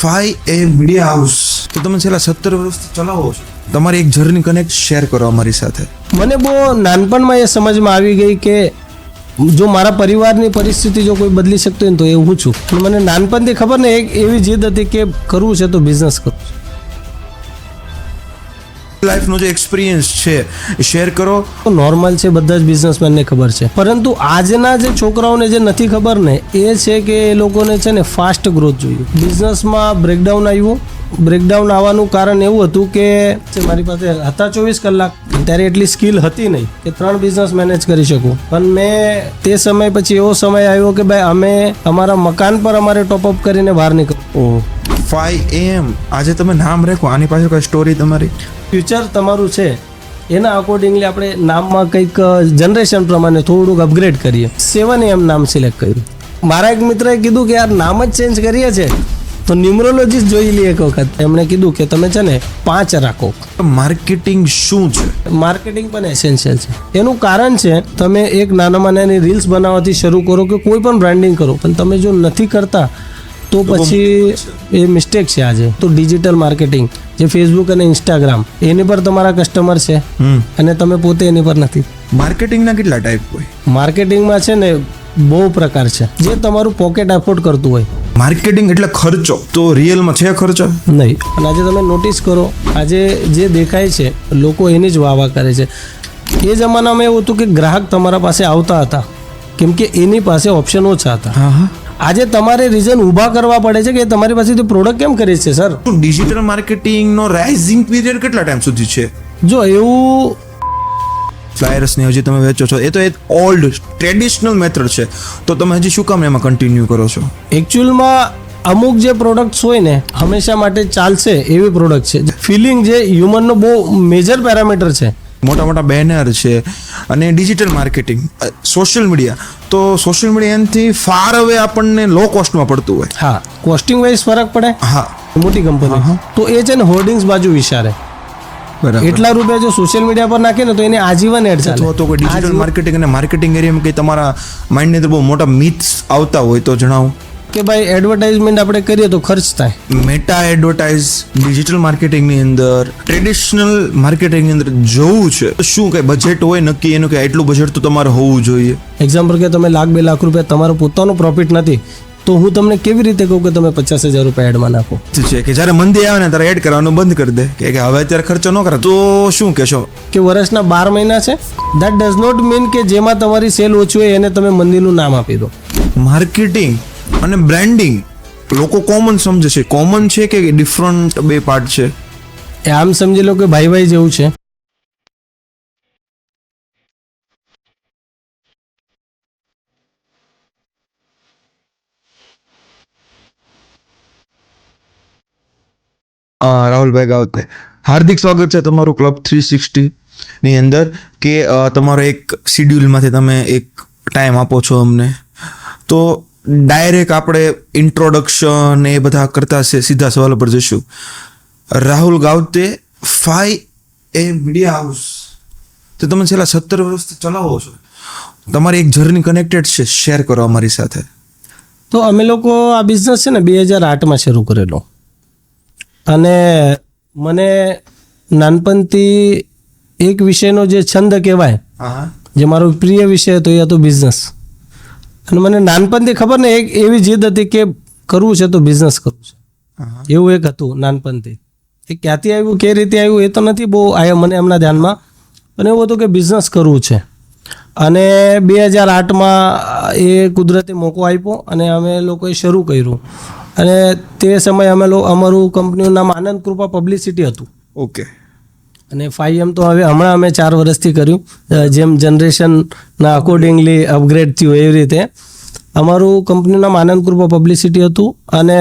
5 media house તો તમે છેલ્લા 17 વર્ષથી ચલાવો છો. તમારી એક જર્ની કનેક્ટ શેર કરો અમારી સાથે. મને બહુ નાનપણમાં એ સમજમાં આવી ગઈ કે જો મારા પરિવારની પરિસ્થિતિ જો કોઈ બદલી શકતો હોય ને તો એ હું છું. પણ મને નાનપણથી ખબર ને એક એવી જીદ હતી કે કરવું છે તો બિઝનેસ કરવું છે. લાઈફનો જે એક્સપિરિયન્સ છે એ શેર કરો. નોર્મલ છે, બધા જ બિઝનેસમેનને ખબર છે, પરંતુ આજના જે છોકરાઓને જે નથી ખબર ને એ છે કે એ લોકોને છે ને ફાસ્ટ ગ્રોથ જોઈએ. બિઝનેસમાં બ્રેકડાઉન આવ્યું. બ્રેકડાઉન આવવાનું કારણ એવું હતું કે મારી પાસે હતા 24 કલાક, ત્યારે એટલી સ્કિલ હતી નહીં કે 3 બિઝનેસ મેનેજ કરી શકું. પણ મેં તે સમય પછી એવો સમય આવ્યો કે ભાઈ અમે અમારા મકાન પર અમારે ટોપઅપ કરીને બહાર નીકળવું. 5 AM આજે તમે નામ રાખો, આની પાછળ કઈ સ્ટોરી તમારી? ફ્યુચર તમારું છે એના અકોર્ડિંગલી આપણે નામમાં કંઈક જનરેશન પ્રમાણે થોડુંક અપગ્રેડ કરીએ. 7 AM નામ સિલેક્ટ કર્યું. મારા એક મિત્રએ કીધું કે યાર નામ જ ચેન્જ કરીએ છે તો ન્યુમરોલોજીસ્ટ જોઈ લઈએ એક વખત. એમણે કીધું કે તમે છે ને 5 રાખો. માર્કેટિંગ શું છે? માર્કેટિંગ પણ એસેન્શિયલ છે. એનું કારણ છે તમે એક નાનામાં નાની રીલ્સ બનાવવાથી શરૂ કરો કે કોઈ પણ બ્રાન્ડિંગ કરો, પણ તમે જો નથી કરતા તો પછી એ મિસ્ટેક છે. આજે તો ડિજિટલ માર્કેટિંગ જે ફેસબુક અને ઇન્સ્ટાગ્રામ એની પર તમારા કસ્ટમર છે અને તમે પોતે એની પર નથી. માર્કેટિંગના કેટલા ટાઈપ હોય? માર્કેટિંગમાં છે ને બહુ પ્રકાર છે. જે તમારું પોકેટ એફોર્ડ કરતું હોય. માર્કેટિંગ એટલે ખર્ચો, તો રિયલમાં છે ખર્ચો? નહીં. અને આજે તમે નોટિસ કરો, આજે જે દેખાય છે લોકો એની જ વાહ કરે છે. એ જમાનામાં એવું હતું કે ગ્રાહક તમારા પાસે આવતા હતા કેમ કે એની પાસે ઓપ્શન ઓછા હતા. આજે તમારે રીઝન ઊભા કરવા પડે છે કે તમારી પાસેથી પ્રોડક્ટ કેમ કરે છે સર. ડિજિટલ માર્કેટિંગનો રાઇઝિંગ પીરિયડ કેટલા ટાઈમ સુધી છે? જો એવું ફ્લાયર્સને હજી તમે વેચો છો, એ તો એક ઓલ્ડ ટ્રેડિશનલ મેથડ છે, તો તમે હજી શું કામ એમાં કન્ટિન્યુ કરો છો? એકચ્યુઅલમાં અમુક જે પ્રોડક્ટ્સ હોય ને હંમેશા માટે ચાલશે એવી પ્રોડક્ટ છે. ફિલિંગ જે હ્યુમનનો બહુ મેજર પેરામીટર છે. મોટા મોટા બેનર છે અને ડિજિટલ માર્કેટિંગ, સોશિયલ મીડિયા, તો સોશિયલ મીડિયાથી ફાર હવે આપણને લો કોસ્ટમાં પડતું હોય. હા, કોસ્ટિંગ વાઇઝ ફરક પડે. હા, મોટી કંપની તો એ છે ને હોર્ડિંગ્સ બાજુ વિચારે. એટલા રૂપિયા જો સોશિયલ મીડિયા પર નાખે ને તો એને આજીવન એડ ચાલે. તો કોઈ ડિજિટલ માર્કેટિંગ અને માર્કેટિંગ એરિયામાં કંઈ તમારા માઇન્ડની અંદર બહુ મોટા મિથ્સ આવતા હોય તો જણાવો. કે ભાઈ એડવર્ટાઇઝમેન્ટ આપણે કરીએ તો ખર્ચ થાય. મેટા એડવર્ટાઇઝ ડિજિટલ માર્કેટિંગની અંદર, ટ્રેડિશનલ માર્કેટિંગની અંદર જોવું છે શું કઈ બજેટ હોય નક્કી એનું કે એટલું બજેટ તો તમારે હોવું જોઈએ? એક્ઝામ્પલ કે તમે ₹1,00,000 2,00,000 રૂપિયા તમારો પોતાનો પ્રોફિટ નથી તો હું તમને કેવી રીતે કહું કે તમે 50,000 રૂપિયા એડમાં નાખો? છે કે જ્યારે મંદી આવે ને ત્યારે એડ કરવાનું બંધ કરી દે કે હવે અત્યારે ખર્ચો ન કરે તો શું કહેશો? કે વર્ષના 12 મહિના છે. દેટ ડઝ નોટ મીન કે જેમાં તમારી સેલ ઓછી હોય એને તમે મંદીનું નામ આપી દો. માર્કેટિંગ અને બ્રાન્ડિંગ લોકો કોમન સમજે છે. કોમન છે કે ડિફરન્ટ બે પાર્ટ છે? એ આમ સમજી લો કે ભાઈ ભાઈ જેવું છે. રાહુલભાઈ ગાવતે, હાર્દિક સ્વાગત છે તમારું ક્લબ 360 ની અંદર કે તમારો એક શિડ્યુલમાંથી તમે એક ટાઈમ આપો છો અમને. તો ડાયરેક્ટ આપણે ઇન્ટ્રોડક્શન એ બધા કરતા છે, સીધા સવાલ પર જઈશું. રાહુલ ગાવતે, 5 મીડિયા હાઉસ તો તમે છેલ્લા 17 વર્ષથી ચલાવો છો. તમારી એક જર્ની કનેક્ટેડ છે, શેર કરો અમારી સાથે. તો અમે લોકો આ બિઝનેસ છે ને 2008માં શરૂ કરેલો અને મને નાનપણથી એક વિષયનો જે છંદ કહેવાય, જે મારો પ્રિય વિષય હતો એ હતો બિઝનેસ. અને મને નાનપણથી ખબર ને એક એવી જીદ હતી કે કરવું છે તો બિઝનેસ કરવું છે. એવું એક હતું નાનપણથી. એ ક્યાંથી આવ્યું, કઈ રીતે આવ્યું એ તો નથી બહુ આવ્યા મને એમના ધ્યાનમાં, પણ એવું હતું કે બિઝનેસ કરવું છે. અને 2008માં એ કુદરતી મોકો આપ્યો અને અમે લોકોએ શરૂ કર્યું. અને તે સમયે અમારું કંપનીનું નામ આનંદ કૃપા પબ્લિસિટી હતું. ઓકે. અને 5M તો હવે હમણાં અમે 4 વર્ષથી કર્યું. જેમ જનરેશનના અકોર્ડિંગલી અપગ્રેડ થયું એવી રીતે અમારું કંપનીનું નામ આનંદ કૃપા પબ્લિસિટી હતું. અને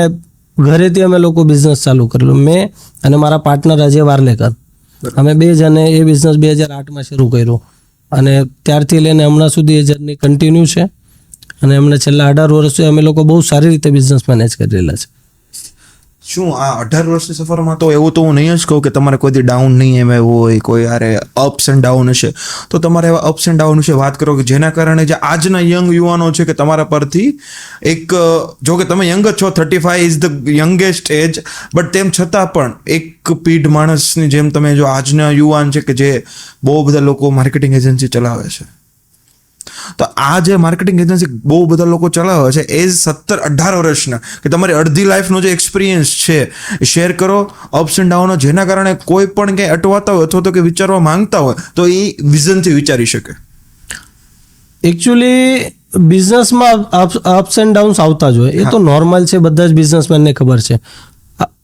ઘરેથી અમે લોકો બિઝનેસ ચાલુ કરેલું. મેં અને મારા પાર્ટનર અજય વારલેકર, અમે 2 જણે એ બિઝનેસ 2008માં શરૂ કર્યો. અને ત્યારથી લઈને હમણાં સુધી એ જર્ની કન્ટિન્યુ છે. અને હમણાં છેલ્લા 18 વર્ષથી અમે લોકો બહુ સારી રીતે બિઝનેસ મેનેજ કરી રહેલા છે. શું આ 18 વર્ષની સફરમાં તો એવું તો હું નહીં જ કહું કે તમારે કોઈથી ડાઉન નહીં એમ હોય, કોઈ યારે અપ્સ એન્ડ ડાઉન હશે, તો તમારે એવા અપ્સ એન્ડ ડાઉન વિશે વાત કરો કે જેના કારણે જે આજના યંગ યુવાનો છે કે તમારા પરથી એક, જો કે તમે યંગ જ છો, 35 is the youngest age, but તેમ છતાં પણ એક પીઢ માણસની જેમ તમે જો આજના યુવાન છે કે જે બહુ બધા લોકો માર્કેટિંગ એજન્સી ચલાવે છે, તો આ જે માર્કેટિંગ એજન્સી બહુ બધા લોકો ચલાવે છે એજ 17-18 વર્ષના, કે તમારી અડધી લાઈફનો જે એક્સપિરિયન્સ છે એ શેર કરો, અપ્સ એન્ડ ડાઉનો, જેના કારણે કોઈ પણ કંઈ અટવાતા હોય અથવા તો કે વિચારવા માંગતા હોય તો એ વિઝનથી વિચારી શકે. એકચ્યુઅલી બિઝનેસમાં અપ્સ એન્ડ ડાઉન્સ આવતા જ હોય, એ તો નોર્મલ છે, બધા જ બિઝનેસમેનને ખબર છે.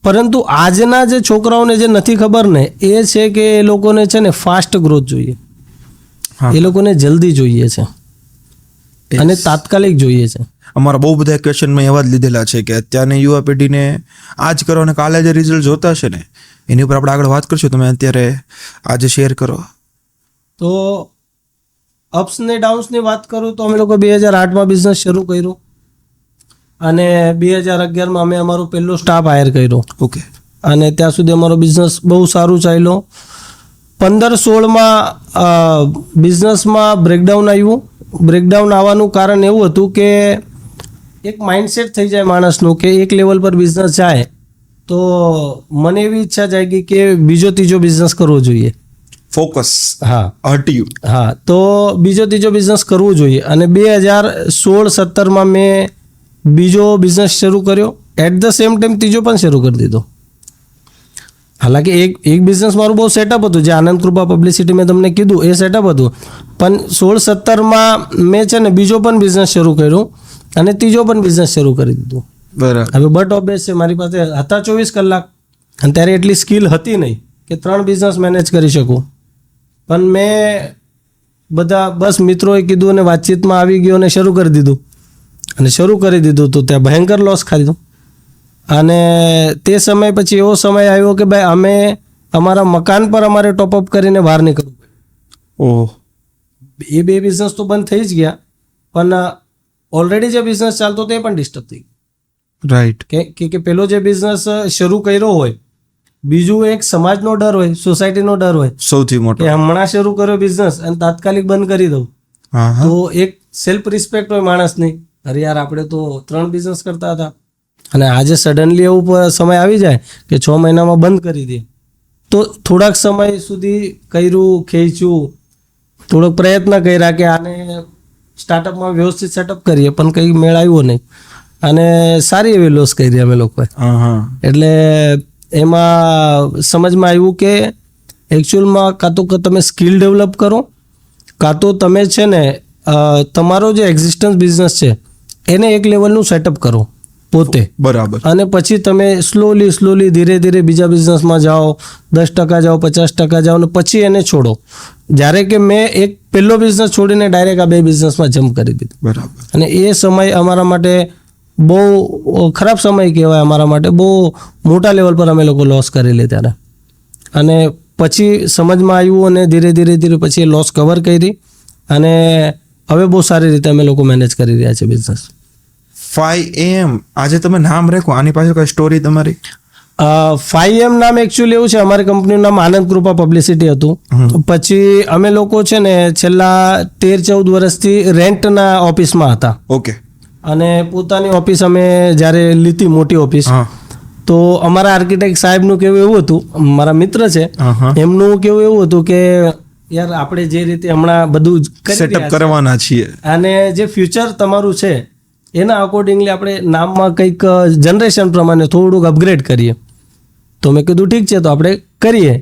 પરંતુ આજના જે છોકરાઓને જે નથી ખબર ને એ છે કે એ લોકોને છે ને ફાસ્ટ ગ્રોથ જોઈએ, એ લોકોને જલ્દી જોઈએ છે અને તાત્કાલિક જોઈએ છે. અમારા બહુ બધા ક્વેશ્ચન મેં એવા જ લીધેલા છે કે અત્યારની યુવા પેઢીને આજ કરો અને કાલે જે રિઝલ્ટ જોતા છે ને એની ઉપર આપણે આગળ વાત કરશું. તમે અત્યારે આજે શેર કરો. તો અપ્સ ને ડાઉન્સની વાત કરું તો અમે લોકો 2008માં બિઝનેસ શરૂ કર્યો અને 2011માં અમે અમારો પહેલો સ્ટાફ હાયર કર્યો. ઓકે. અને ત્યાં સુધી અમારો બિઝનેસ બહુ સારું ચાલ્યો. 15-16માં બિઝનેસમાં બ્રેકડાઉન આવ્યું. બ્રેકડાઉન આવવાનું કારણ એવું હતું કે એક માઇન્ડસેટ થઈ જાય માણસનું કે એક લેવલ પર બિઝનેસ જાય તો મને એવી ઈચ્છા જાગી કે બીજો ત્રીજો બિઝનેસ કરવો જોઈએ. ફોકસ. હા, હટ્યું. હા, તો બીજો ત્રીજો બિઝનેસ કરવો જોઈએ અને 2016-17માં મેં બીજો બિઝનેસ શરૂ કર્યો. એટ ધ સેમ ટાઈમ ત્રીજો પણ શરૂ કરી દીધો. હાલાકી એક બિઝનેસ મારું બહુ સેટઅપ હતું, જે આનંદ કૃપા પબ્લિસિટી મેં તમને કીધું એ સેટઅપ હતું, પણ 16-17માં મેં છે ને બીજો પણ બિઝનેસ શરૂ કર્યો અને ત્રીજો પણ બિઝનેસ શરૂ કરી દીધો. બરાબર. હવે બટ ઓબ્વિયસ છે, મારી પાસે હતા 24 કલાક અને ત્યારે એટલી સ્કિલ હતી નહીં કે 3 બિઝનેસ મેનેજ કરી શકું. પણ મેં બધા બસ મિત્રોએ કીધું અને વાતચીતમાં આવી ગયો અને શરૂ કરી દીધું. અને શરૂ કરી દીધું તો ત્યાં ભયંકર લોસ ખાધો. અને તે સમય પછી એવો સમય આવ્યો કે ભાઈ અમે અમારા મકાન પર અમારે ટોપઅપ કરીને બહાર નીકળવું પડ્યું. ઓહ. એ 2 બિઝનેસ તો બંધ થઈ જ ગયા, પણ ઓલરેડી જે બિઝનેસ ચાલતો તે પણ ડિસ્ટર્બ થઈ ગયો. રાઈટ. કે પેલો જે બિઝનેસ શરૂ કર્યો હોય, બીજું એક સમાજનો ડર હોય, સોસાયટીનો ડર હોય સૌથી મોટો કે હમણાં શરૂ કર્યો બિઝનેસ અને તાત્કાલિક બંધ કરી દઉં. તો એક સેલ્ફ રિસ્પેક્ટ હોય માણસની, અરે યાર આપણે તો 3 બિઝનેસ કરતા હતા અને આજે સડનલી એવું સમય આવી જાય કે 6 મહિનામાં બંધ કરી દે. તો થોડાક સમય સુધી કર્યું, ખેંચ્યું, થોડોક પ્રયત્ન કર્યા કે આને સ્ટાર્ટઅપમાં વ્યવસ્થિત સેટઅપ કરીએ, પણ કંઈ મેળ આવ્યો નહીં અને સારી એવી લોસ કરી અમે લોકોએ. એટલે એમાં સમજમાં આવ્યું કે એકચ્યુઅલમાં કાં તો તમે સ્કિલ ડેવલપ કરો, કાં તો તમે છે ને તમારો જે એક્ઝિસ્ટન્સ બિઝનેસ છે એને એક લેવલનું સેટઅપ કરો પોતે. બરાબર. અને પછી તમે સ્લોલી ધીરે બીજા બિઝનેસમાં જાઓ, 10% જાઓ, 50% જાઓ અને પછી એને છોડો. જ્યારે કે મેં એક પહેલો બિઝનેસ છોડીને ડાયરેક્ટ આ 2 બિઝનેસમાં જમ્પ કરી દીધું. બરાબર. અને એ સમય અમારા માટે બહુ ખરાબ સમય કહેવાય, અમારા માટે બહુ મોટા લેવલ પર અમે લોકો લોસ કરી લે ત્યારે. અને પછી સમજમાં આવ્યું અને ધીરે પછી એ લોસ કવર કરી અને હવે બહુ સારી રીતે અમે લોકો મેનેજ કરી રહ્યા છે બિઝનેસ. 5am આજે તમે નામ રાખો, આની પાછળ કઈ સ્ટોરી તમારી? 5am નામ એકચ્યુઅલી એવું છે, અમારી કંપનીનું નામ આનંદ કૃપા પબ્લિસિટી હતું. પછી અમે લોકો છે ને છેલ્લા 13-14 વર્ષથી રેન્ટના ઓફિસમાં હતા. ઓકે. અને પોતાની ઓફિસ અમે જ્યારે લીધી, મોટી ઓફિસ, તો અમારા આર્કિટેક્ટ સાહેબનું કેવું એવું હતું, મારા મિત્ર છે એમનું કેવું એવું હતું કે યાર આપણે જે રીતે હમણાં બધું સેટઅપ કરવાના છીએ અને જે ફ્યુચર તમારું છે એના અકોર્ડિંગલી આપણે નામમાં કંઈક જનરેશન પ્રમાણે થોડુંક અપગ્રેડ કરીએ. તો મેં કીધું ઠીક છે, તો આપણે કરીએ.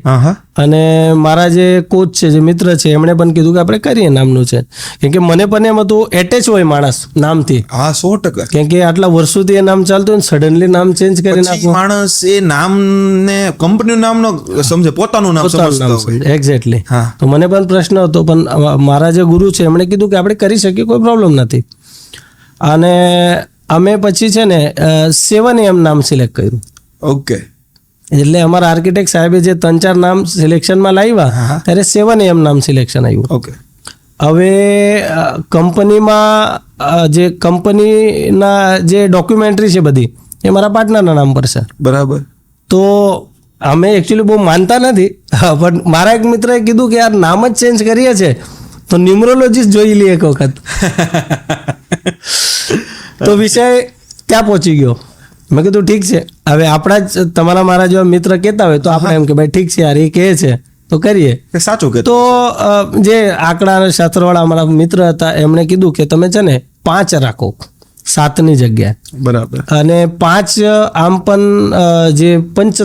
અને મારા જે કોચ છે, જે મિત્ર છે, એમણે પણ કીધું કે આપણે કરીએ નામનું છે. કેમ કે મને પણ એમ હતું એટેચ હોય માણસ નામથી. હા, 100%. કેમ કે આટલા વર્ષોથી એ નામ ચાલતું હોય, સડનલી નામ ચેન્જ કરી નાખવું, માણસ એ નામને કંપનીનું નામ ન સમજે, પોતાનું નામ સમજતો હોય. એક્ઝેક્ટલી. તો મને પણ પ્રશ્ન હતો, પણ મારા જે ગુરુ છે એમણે કીધું કે આપણે કરી શકીએ, કોઈ પ્રોબ્લેમ નથી. અને અમે પછી છે ને 7am નામ સિલેક્ટ કર્યું. ઓકે. એટલે અમારા આર્કિટેક્ટ સાહેબે જે 3-4 નામ સિલેક્શનમાં લાવ્યા ત્યારે 7am નામ સિલેક્શન આવ્યું. ઓકે. હવે કંપનીમાં જે કંપનીના જે ડોક્યુમેન્ટરી છે બધી એ મારા પાર્ટનરના નામ પર છે. બરાબર. તો અમે એકચ્યુઅલી બહુ માનતા નથી, પણ મારા એક મિત્રએ કીધું કે યાર નામ જ ચેન્જ કરીએ છે તો ન્યુમરોલોજીસ્ટ જોઈ લઈએ એક વખત. તો વિષય ત્યાં પહોંચી ગયો. મેં કીધું ઠીક છે, હવે આપણા જ તમારા મારા જેવા મિત્ર કહેતા હોય તો આપણે એમ કે ભાઈ ઠીક છે યાર એ કહે છે તો કરીએ. સાચું કે તો જે આંકડા શાસ્ત્રવાળા અમારા મિત્ર હતા એમણે કીધું કે તમે છે ને 5 રાખો 7ની જગ્યાએ. બરાબર. અને 5 આમ પણ જે પંચ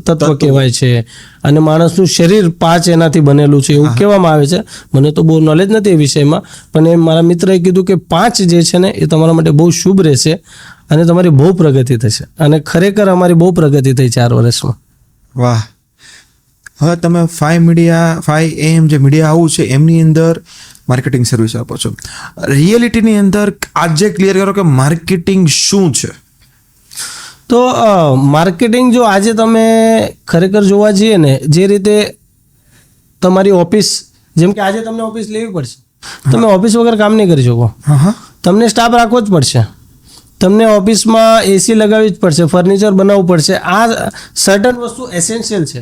તત્વ કહેવાય છે અને માણસનું શરીર 5 એનાથી બનેલું છે એવું કહેવામાં આવે છે. મને તો બહુ નોલેજ નથી એ વિષયમાં, પણ એ મારા મિત્રએ કીધું કે 5 જે છે ને એ તમારા માટે બહુ શુભ રહેશે અને તમારી બહુ પ્રગતિ થશે. અને ખરેખર અમારી બહુ પ્રગતિ થઈ 4 વર્ષમાં. વાહ. હવે તમે 5am જે મીડિયા હાઉસ છે એમની અંદર માર્કેટિંગ સર્વિસ આપો છો. રિયાલિટીની અંદર આજે ક્લિયર કરો કે માર્કેટિંગ શું છે? તો માર્કેટિંગ જો આજે તમે ખરેખર જોવા જઈએ ને, જે રીતે તમારી ઓફિસ, જેમ કે આજે તમને ઓફિસ લેવી પડશે, તમે ઓફિસ વગર કામ નહીં કરી શકો. તમને સ્ટાફ રાખવો જ પડશે, તમને ઓફિસમાં એસી લગાવવી જ પડશે, ફર્નિચર બનાવવું પડશે. આ સર્ટન વસ્તુ એસેન્શિયલ છે.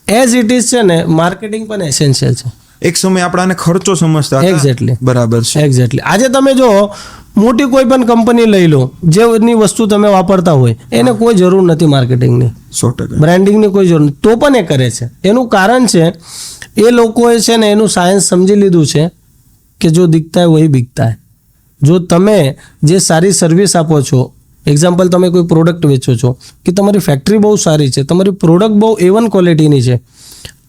એઝ ઇટ ઇઝ છે ને માર્કેટિંગ પણ એસેન્શિયલ છે. એક સમય આપણાને ખર્ચો સમજતા હતા. એક્ઝેક્ટલી. બરાબર છે. એક્ઝેક્ટલી. આજે તમે જો મોટી કોઈ પણ કંપની લઈ લો, જેની વસ્તુ તમે વાપરતા હોય એને કોઈ જરૂર નથી માર્કેટિંગની, 100%. બ્રાન્ડિંગની કોઈ જરૂર નથી, તો પણ એ કરે છે. એનું કારણ છે એ લોકોએ છે ને એનું સાયન્સ સમજી લીધું છે કે જો દિખતા હૈ વહી બિકતા હૈ. જો તમે જે સારી સર્વિસ આપો છો, એક્ઝામ્પલ તમે કોઈ પ્રોડક્ટ વેચો છો કે તમારી ફેક્ટરી બહુ સારી છે, તમારી પ્રોડક્ટ બહુ A1 ક્વોલિટીની છે,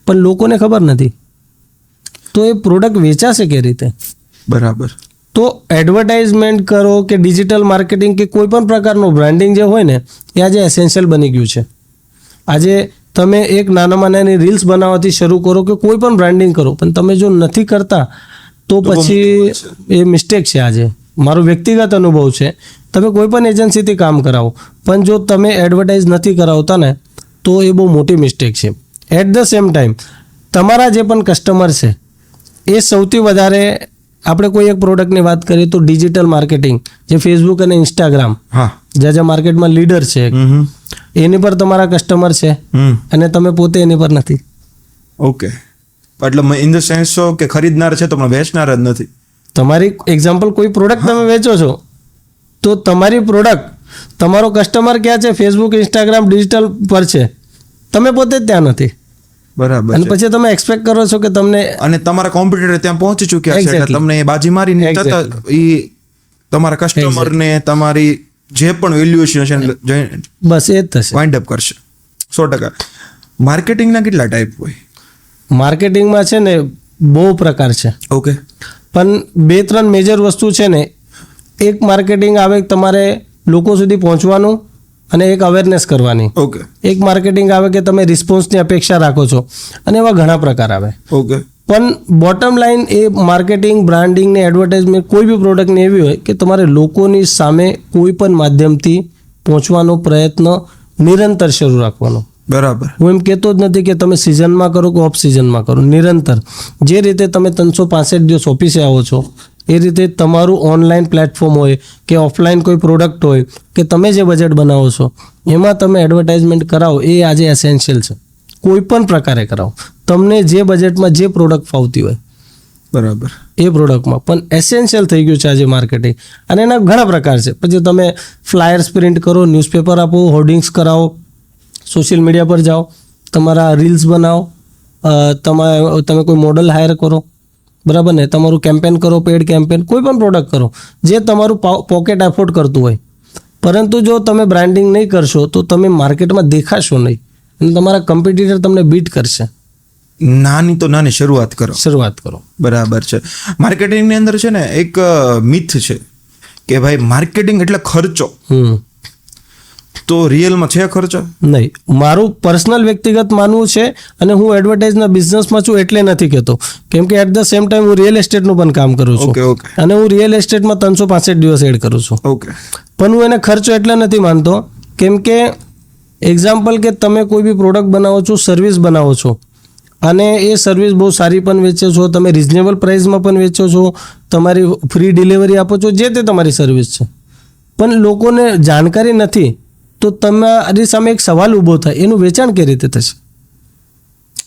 પણ લોકોને ખબર નથી, તો એ પ્રોડક્ટ વેચાશે કે રીતે? બરાબર. તો એડવર્ટાઇઝમેન્ટ કરો કે ડિજિટલ માર્કેટિંગ કે કોઈ પણ પ્રકારનું બ્રાન્ડિંગ જે હોય ને એ આજે એસેન્શિયલ બની ગયું છે. આજે તમે એક નાનામાં નાની રીલ્સ બનાવવાથી શરૂ કરો કે કોઈ પણ બ્રાન્ડિંગ કરો, પણ તમે જો નથી કરતા તો પછી એ મિસ્ટેક છે. આજે મારો વ્યક્તિગત અનુભવ છે, તમે કોઈ પણ એજન્સીથી કામ કરાવો પણ જો તમે એડવર્ટાઇઝ નથી કરાવતા ને તો એ બહુ મોટી મિસ્ટેક છે. એટ ધ સેમ ટાઈમ તમારા જે પણ કસ્ટમર છે એ સૌથી વધારે, આપણે કોઈ એક પ્રોડક્ટની વાત કરીએ તો ડિજિટલ માર્કેટિંગ જે ફેસબુક અને ઇન્સ્ટાગ્રામ જે માર્કેટમાં લીડર છે એની પર તમારા કસ્ટમર છે અને તમે પોતે એની પર નથી. ઓકે. એટલે ઇન ધ સેન્સ કે ખરીદનાર છે તો પણ વેચનાર જ નથી. તમારી એક્ઝામ્પલ કોઈ પ્રોડક્ટ તમે વેચો છો તો તમારી પ્રોડક્ટ, તમારો કસ્ટમર ક્યાં છે? ફેસબુક ઇન્સ્ટાગ્રામ ડિજિટલ પર છે, તમે પોતે જ ત્યાં નથી. બરાબર. અને પછી તમે એક્સપેક્ટ કરો છો કે તમને, અને તમારા કોમ્પિટિટર ત્યાં પહોંચી ચૂક્યા છે એટલે તમને એ બાજી મારીને એ તમારા કસ્ટમરને તમારી જે પણ વેલ્યુએશન છે બસ એ જ થશે, વાઇન્ડ અપ કરશે. 100%. માર્કેટિંગના કેટલા ટાઈપ હોય? માર્કેટિંગમાં છે ને બહુ પ્રકાર છે. ઓકે. પણ 2-3 મેજર વસ્તુ છે ને. એક માર્કેટિંગ આવે તમારે લોકો સુધી પહોંચવાનું અને એક અવેરનેસ કરવાની. ઓકે. એક માર્કેટિંગ આવે કે તમે રિસ્પોન્સની અપેક્ષા રાખો છો, અને એવા ઘણા પ્રકાર આવે. ઓકે. પણ બોટમ લાઈન એ માર્કેટિંગ, બ્રાન્ડિંગ ને એડવર્ટાઇઝમેન્ટ કોઈ બી પ્રોડક્ટની એવી હોય કે તમારે લોકોની સામે કોઈ પણ માધ્યમથી પહોંચવાનો પ્રયત્ન નિરંતર શરૂ રાખવાનો. બરાબર. હું એમ કહેતો જ નથી કે તમે સિઝનમાં કરો કે ઓફ સિઝનમાં કરો, નિરંતર. જે રીતે તમે 365 દિવસ ઓફિસે આવો છો એ રીતે તમારું ઓનલાઈન પ્લેટફોર્મ હોય કે ઓફલાઈન કોઈ પ્રોડક્ટ હોય કે તમે જે બજેટ બનાવો છો એમાં તમે એડવર્ટાઇઝમેન્ટ કરાવો, એ આજે એસેન્શિયલ છે. કોઈ પણ પ્રકારે કરાવો, તમને જે બજેટમાં જે પ્રોડક્ટ ફાવતી હોય બરાબર એ પ્રોડક્ટમાં. પણ એસેન્શિયલ થઈ ગયું છે આજે માર્કેટિંગ, અને એના ઘણા પ્રકાર છે. પછી તમે ફ્લાયર્સ પ્રિન્ટ કરો, ન્યૂઝપેપર આપો, હોર્ડિંગ્સ કરાવો, સોશિયલ મીડિયા પર જાઓ, તમારા રીલ્સ બનાવો, તમે કોઈ મોડલ હાયર કરો, બરાબર ને, તમારું કેમ્પેન કરો, પેડ કેમ્પેન, કોઈ પણ પ્રોડક્ટ કરો જે તમારું પોકેટ એફોર્ડ કરતું હોય. પરંતુ જો તમે બ્રાન્ડિંગ નહીં કરશો તો તમે માર્કેટમાં દેખાશો નહીં અને તમારા કોમ્પિટિટર તમને બીટ કરશે. નાની તો નાની શરૂઆત કરો. બરાબર છે. માર્કેટિંગની અંદર છે ને એક મિથ છે કે ભાઈ માર્કેટિંગ એટલે ખર્ચો. તો રિયલમાં છે ખર્ચો? નહીં. મારું પર્સનલ વ્યક્તિગત માનવું છે, અને હું એડવર્ટાઇઝના બિઝનેસમાં છું એટલે નથી કહેતો, કેમ કે એટ ધ સેમ ટાઈમ હું રિયલ એસ્ટેટનું પણ કામ કરું છું. અને હું રિયલ એસ્ટેટમાં 365 દિવસ એડ કરું છું. પણ હું એને ખર્ચો એટલે નથી માનતો, કેમ કે એક્ઝામ્પલ કે તમે કોઈ બી પ્રોડક્ટ બનાવો છો, સર્વિસ બનાવો છો, અને એ સર્વિસ બહુ સારી પણ વેચો છો, તમે રિઝનેબલ પ્રાઇસમાં પણ વેચો છો, તમારી ફ્રી ડિલિવરી આપો છો, જે તે તમારી સર્વિસ છે. પણ લોકોને જાણકારી નથી તો તમારી સામે એક સવાલ ઊભો થાય, એનું વેચાણ કઈ રીતે થશે?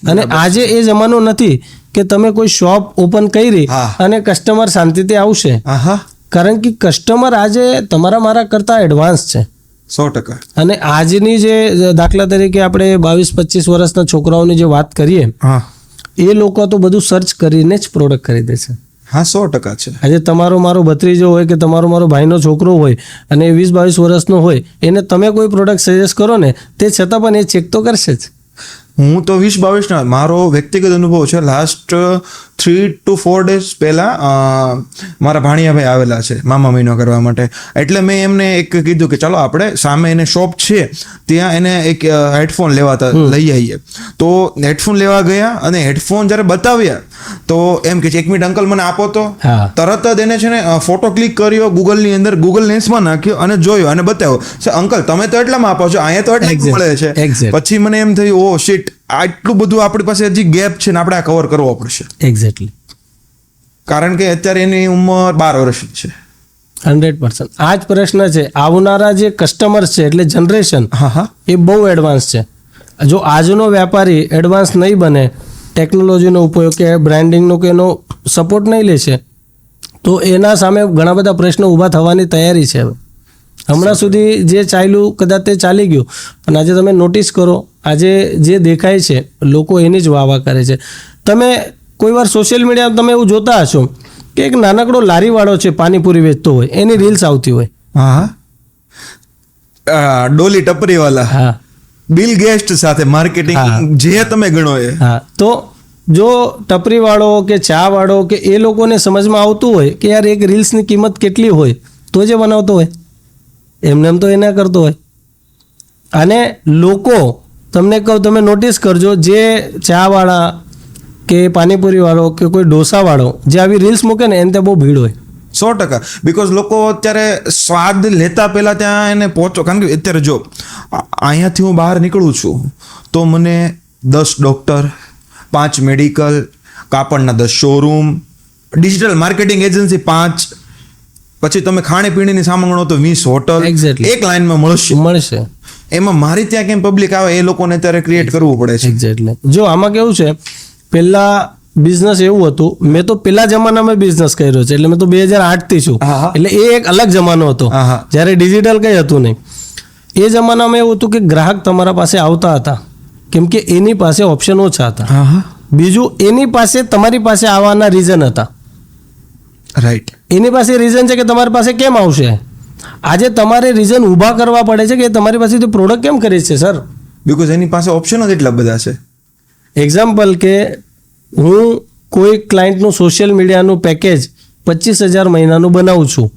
અને આજે એ જમાનો નથી કે તમે કોઈ શોપ ઓપન કરી હા. અને કસ્ટમર શાંતિથી આવશે, આહા, કારણ કે કસ્ટમર આજે તમારા મારા કરતા એડવાન્સ છે. 100%. અને આજની જે દાખલા તરીકે આપણે 22-25 વર્ષના છોકરાઓની જે વાત કરીએ, હા એ લોકો તો બધું સર્ચ કરીને જ પ્રોડક્ટ ખરીદે છે. હા 100% છે. આજે તમારો મારો ભત્રીજો હોય કે તમારો મારો ભાઈનો છોકરો હોય અને 20-22 વર્ષનો હોય, એને તમે કોઈ પ્રોડક્ટ સજેસ્ટ કરો ને, તે છતાં પણ એ ચેક તો કરશે જ. હું તો 20-22 ના, મારો વ્યક્તિગત અનુભવ છે. લાસ્ટ 3 to 4 days પહેલા મારા ભાણિયાભાઈ આવેલા છે મામા મહિનો કરવા માટે. એટલે મેં એમને એક કીધું કે ચાલો આપણે સામે એને શોપ છે ત્યાં એને એક હેડફોન લેવાતા લઈ આવીએ. તો હેડફોન લેવા ગયા અને હેડફોન જ્યારે બતાવ્યા તો એમ કે 1 મિનિટ અંકલ મને આપો તો. હા. તરત જ એને છે ને ફોટો ક્લિક કર્યો, ગૂગલની અંદર ગૂગલ લેન્સમાં નાખ્યો અને જોયો અને બતાવ્યો, અંકલ તમે તો એટલામાં આપો છો, અહીંયા તો એટલા મળે છે. Exact. પછી મને એમ થયું, ઓ શિટ, આટલું બધું આપણી પાસે હજી ગેપ છે ને આપણે આ કવર કરવો પડશે. એક્ઝેક્ટલી. કારણ કે અત્યારે એની ઉંમર 12 વર્ષની છે. 100%. આ જ પ્રશ્ન છે. આવનારા જે કસ્ટમર્સ છે એટલે જનરેશન, હા હા એ બહુ એડવાન્સ છે. જો આજનો વ્યાપારી એડવાન્સ નહીં બને, ટેકનોલોજીનો ઉપયોગ કે બ્રાન્ડિંગનો કે એનો સપોર્ટ નહીં લેશે, તો એના સામે ઘણા બધા પ્રશ્નો ઊભા થવાની તૈયારી છે. હમણાં સુધી જે ચાલ્યું કદાચ તે ચાલી ગયું, પણ આજે તમે નોટિસ કરો, આજે જે દેખાય છે લોકો એની જ વાહ કરે છે. તમે કોઈ વાર સોશિયલ મીડિયામાં તમે એવું જોતા હશો કે એક નાનકડો લારીવાળો છે, પાણીપુરી વેચતો હોય, એની રીલ્સ આવતી હોય. હા ડોલી ટપરીવાલા, હા બિલ ગેસ્ટ સાથે માર્કેટિંગ હા. જે તમે ગણો એ. હા. તો જો ટપરીવાળો કે ચા વાળો કે એ લોકોને સમજમાં આવતું હોય કે યાર એક રીલ્સની કિંમત કેટલી હોય, તો જે બનાવતો હોય, એમને એમ તો એ ના કરતો હોય. અને લોકો, તમને કહું, તમે નોટિસ કરજો, જે ચાવાળા કે પાણીપુરીવાળો કે કોઈ ઢોસાવાળો જે આવી રીલ્સ મૂકે ને, એને ત્યાં બહુ ભીડ હોય. 100%. બિકોઝ લોકો અત્યારે સ્વાદ લેતા પહેલા ત્યાં એને પહોંચો. કારણ કે અત્યારે જો અહીંયાથી હું બહાર નીકળું છું તો મને 10 ડૉક્ટર, 5 મેડિકલ, કાપડના 10 શોરૂમ, ડિજિટલ માર્કેટિંગ એજન્સી 5, પછી તમે ખાણીપીણીની સામાન ગણો તો 20 હોટલ Exactly. એક લાઈનમાં મળશે. એમાં મારી ત્યાં કેમ પબ્લિક આવે એ લોકોને અત્યારે ક્રિએટ કરવું પડે છે. એક્ઝેક્ટલી. જો આમાં કેવું છે, પહેલા બિઝનેસ એવું હતું, મેં તો પેલા જમાનામાં બિઝનેસ કર્યો છે, એટલે મેં તો 2008 થી છું. હા. એટલે એ એક અલગ જમાનો હતો, હા. જ્યારે ડિજિટલ કંઈ હતું નહીં. એ જમાનામાં એવું હતું કે ગ્રાહક તમારા પાસે આવતા હતા કેમ કે એની પાસે ઓપ્શન ઓછા હતા. હા હા બીજું, એની પાસે તમારી પાસે આવવાના રીઝન હતા. રાઈટ. એની પાસે રીઝન છે કે તમારી પાસે કેમ આવશે. આજે તમારે રીઝન ઊભા કરવા પડે છે કે તમારી પાસેથી પ્રોડક્ટ કેમ કરી છે સર. બિકોઝ એની પાસે ઓપ્શન જ એટલા બધા છે. એક્ઝામ્પલ કે હું કોઈ ક્લાયન્ટનું સોશિયલ મીડિયાનું પેકેજ 25,000 મહિનાનું બનાવું છું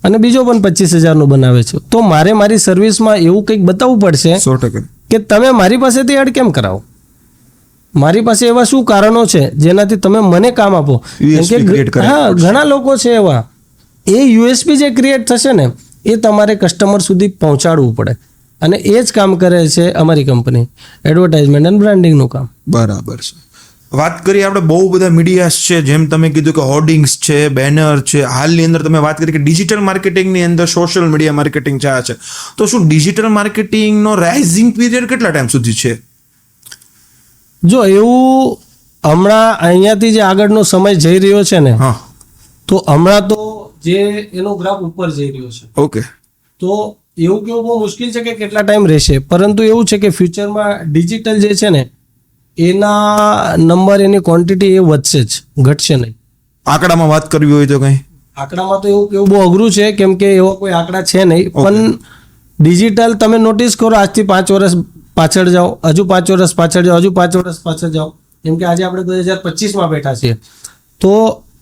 અને બીજો પણ 25,000નું બનાવે છે, તો મારે મારી સર્વિસમાં એવું કંઈક બતાવવું પડશે 100%. કે તમે મારી પાસેથી એડ કેમ કરાવો. મારી પાસે એવા શું કારણો છે જેનાથી તમે મને કામ આપો. USP કેમ કે create કરવા હા, પડશે. ઘણા લોકો છે એવા. એ યુએસપી જે ક્રિએટ થશે ને, એ તમારે કસ્ટમર સુધી પહોંચાડવું પડે. અને એ જ કામ કરે છે અમારી કંપની, એડવર્ટાઇઝમેન્ટ અને બ્રાન્ડિંગનું કામ. બરાબર છે. વાત કરીએ આપણે, બહુ બધા મીડિયાસ છે, જેમ તમે કીધું કે હોર્ડિંગ્સ છે, બેનર છે. હાલની અંદર તમે વાત કરી કે ડિજિટલ માર્કેટિંગની અંદર સોશિયલ મીડિયા માર્કેટિંગ છે. તો શું ડિજિટલ માર્કેટિંગનો રાઇઝિંગ પીરિયડ કેટલા ટાઈમ સુધી છે? જો એવું હમણાં અહીંયાથી જે આગળનો સમય જઈ રહ્યો છે ને, હા તો હમણાં તો જે એનો ગ્રાફ ઉપર જઈ રહ્યો છે, ઓકે. તો એવું કેવું બહુ મુશ્કેલ છે કે કેટલા ટાઈમ રહેશે. પરંતુ એવું છે કે ફ્યુચરમાં ડિજિટલ જે છે ને, એના નંબર, એની ક્વોન્ટિટી એ વધશે જ, ઘટશે નહીં. આંકડામાં વાત કરવી હોય તો કંઈ? આંકડામાં તો એવું કેવું બહુ અઘરું છે કેમ કે એવો કોઈ આંકડા છે નહીં. પણ ડિજિટલ તમે નોટિસ કરો, આજથી 5 વર્ષ પાછળ જાઓ, હજુ 5 વર્ષ પાછળ જાઓ, હજુ 5 વર્ષ પાછળ જાઓ. જેમ કે આજે આપણે 2025માં બેઠા છીએ, તો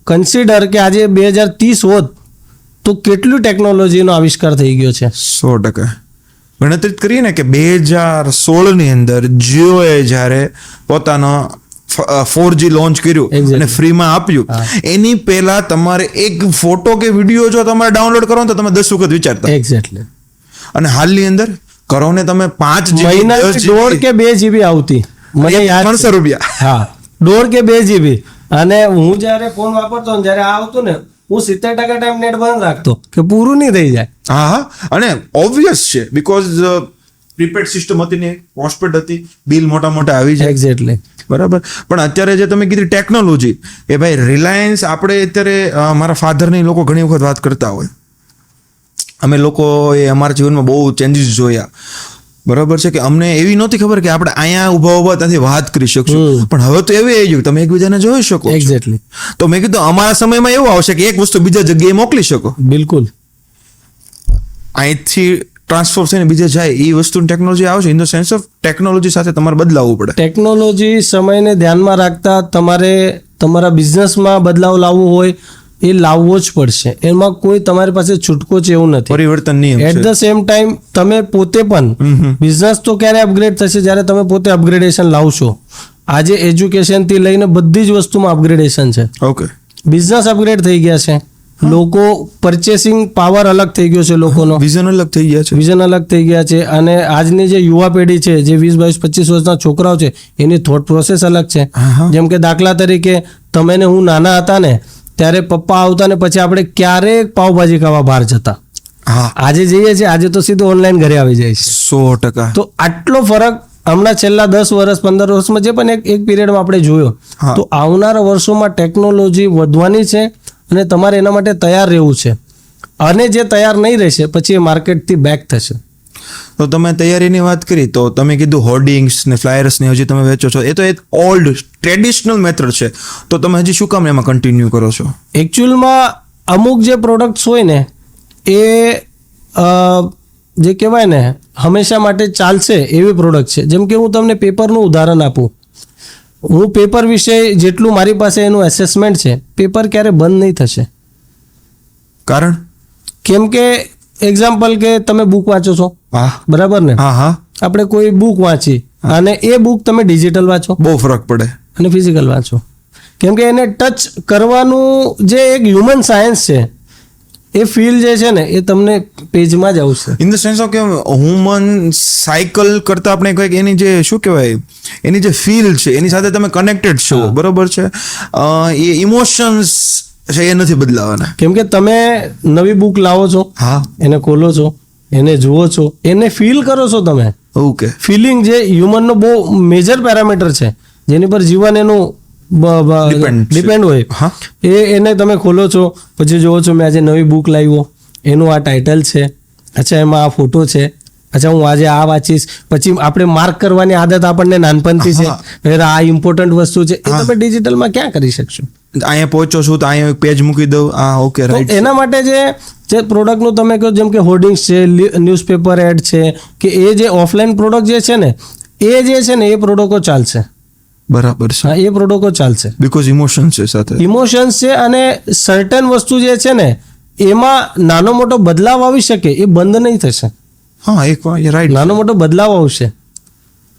કન્સિડર કે આજે 2030 હોત તો કેટલું ટેકનોલોજીનો આવિષ્કાર થઈ ગયો છે. 100%. ગણતરી કરીએ ને કે 2016ની અંદર જીઓએ જ્યારે પોતાનો 4G લોન્ચ કર્યું Exactly. અને ફ્રીમાં આપ્યું, એની પહેલા તમારે એક ફોટો કે વિડીયો જો તમારે ડાઉનલોડ કરો તો તમે 10 વખત વિચારતા. એક્ઝેક્ટલી. અને હાલની અંદર કરો ને તમે 5 GB, મહિના 1.5 કે 2 GB આવતી, મને યાદ છે. 300 રૂપિયા. હા, 1.5 કે 2 GB. અને હું જ્યારે ફોન વાપરતો ને, જ્યારે આ આવતું ને, હું 70% ટાઈમ નેટ બંધ રાખતો કે પૂરું નહીં થઈ જાય. હા હા, અને ઓબ્વિયસ છે બીકોઝ પ્રીપેડ સિસ્ટમ હતી ને, પોસ્ટપેડ હતી, બિલ મોટા મોટા આવી જાય. એક્ઝેક્ટલી. બરાબર. પણ અત્યારે જે તમે કીધી ટેકનોલોજી, એ ભાઈ રિલાયન્સ, આપણે અત્યારે મારા ફાધરની લોકો ઘણી વખત વાત કરતા હોય, અમે લોકો એ અમારા જીવનમાં બહુ ચેન્જીસ જોયા. બરાબર છે કે અમને એવી નહોતી ખબર કે આપણે અહીંયા ઊભા ત્યાંથી વાત કરી શકશું, પણ હવે તો એવી આવી ગયું તમે એકબીજાને જોઈ શકો. એક્ઝેક્ટલી. તો મેં કીધું અમારા સમયમાં એવું આવશે કે એક વસ્તુ બીજા જગ્યાએ મોકલી શકો, બિલકુલ. અહીંથી ટ્રાન્સફર થઈને બીજે જાય, એ વસ્તુની ટેકનોલોજી આવશે. In the sense of technology સાથે તમારે બદલાવવું પડે. ટેકનોલોજી સમયને ધ્યાનમાં રાખતા તમારે તમારા બિઝનેસમાં બદલાવ લાવવો હોય એ લાવવો જ પડશે. એમાં કોઈ તમારી પાસે છૂટકો છે એવું નથી. પરિવર્તન નિયમ એટ ધ સેમ ટાઈમ તમે પોતે પણ બિઝનેસ તો ક્યારે અપગ્રેડ થશે જ્યારે તમે પોતે અપગ્રેડેશન લાવશો. આજે એજ્યુકેશન થી લઈને બધી જ વસ્તુમાં અપગ્રેડેશન છે. ઓકે. બિઝનેસ અપગ્રેડ થઈ ગયા છે, લોકો પરચેસિંગ પાવર અલગ થઈ ગયો છે, લોકોનો વિઝન અલગ થઈ ગયા છે. વિઝન અલગ થઈ ગયા છે. અને આજની જે યુવા પેઢી છે, જે 20, 22, 25 વર્ષના છોકરાઓ છે, એની થોટ પ્રોસેસ અલગ છે. જેમ કે દાખલા તરીકે તમે ને હું નાના હતા ને ત્યારે પપ્પા આવતા ને પછી આપણે ક્યારેક પાવભાજી ખાવા બહાર જતા. હા, આજે જઈએ છીએ, આજે તો સીધું ઓનલાઈન ઘરે આવી જાય છે. 100%. તો આટલો ફરક હમણાં છેલ્લા 10 વર્ષ 15 વર્ષમાં જે પણ એક પિરિયડમાં આપણે જોયો. તો આવનારા વર્ષોમાં ટેકનોલોજી વધવાની છે અને તમારે એના માટે તૈયાર રહેવું છે. અને જે તૈયાર નહીં રહેશે પછી એ માર્કેટથી બેક થશે. તો તમે તૈયારીની વાત કરી, તો તમે કીધું હોર્ડિંગ્સ ને ફ્લાયર્સ ને હજી તમે વેચો છો, એ તો એક ઓલ્ડ ટ્રેડિશનલ મેથડ છે, તો તમે હજી શું કામ એમાં કન્ટિન્યુ કરો છો? એકચ્યુઅલમાં અમુક જે પ્રોડક્ટ્સ હોય ને એ જે કહેવાય ને હંમેશા માટે ચાલશે એવી પ્રોડક્ટ છે. જેમ કે હું તમને પેપરનું ઉદાહરણ આપું. હું પેપર વિશે જેટલું મારી પાસે એનું એસેસમેન્ટ છે, પેપર ક્યારે બંધ નહીં થશે. કારણ? કેમ કે એક્ઝામ્પલ કે તમે બુક વાંચો છો, હા, બરાબર ને? હા હા. આપણે કોઈ બુક વાંચી અને એ બુક તમે ડિજિટલ વાંચો, બહુ ફરક પડે. અને ફિઝિકલ વાંચો. કેમ કે એને ટચ કરવાનું જે એક હ્યુમન સાયન્સ છે, એ ફીલ જે છે ને એ તમને પેજમાં જ આવશે. ઇન ધ સેન્સ ઓફ કે હ્યુમન સાયકલ કરતા આપણે કંઈક એની જે શું કહેવાય, એની જે ફીલ છે એની સાથે તમે કનેક્ટેડ છો. બરોબર છે. એ ઇમોશન્સ છે એ નથી બદલાવાના. કેમ કે તમે નવી બુક લાવો છો, હા, એને ખોલો છો, એને જુઓ છો, એને ફીલ કરો છો તમે. ઓકે. ફિલિંગ જે હ્યુમનનો બહુ મેજર પેરામીટર છે, જેની પર જીવન એનું ડિપેન્ડ હોય. એને તમે ખોલો છો, પછી જુઓ છો મેં આજે નવી બુક લાવ્યો, એનું આ ટાઇટલ છે, અચ્છા એમાં આ ફોટો છે, અચ્છા હું આજે આ વાંચીશ. પછી આપણે માર્ક કરવાની આદત આપણને નાનપણથી છે, આ ઇમ્પોર્ટન્ટ વસ્તુ છે, એ તમે ડિજિટલમાં ક્યાં કરી શકશો? અહીંયા પહોંચો છું તો અહીંયા પેજ મૂકી દઉં. Okay, right. એના માટે જે પ્રોડક્ટનું તમે કહો, જેમ કે હોર્ડિંગ્સ છે, ન્યૂઝપેપર એડ છે, કે એ જે ઓફલાઈન પ્રોડક્ટ જે છે ને એ પ્રોડક્ટો ચાલશે. બરાબર છે. હા, એ પ્રોડક્ટો ચાલશે. બીકોઝ ઇમોશન્સ છે સાથે. ઇમોશન્સ છે અને સર્ટન વસ્તુ જે છે ને એમાં નાનો મોટો બદલાવ આવી શકે, એ બંધ નહીં થશે. હા, એક રાઈટ. નાનો મોટો બદલાવ આવશે.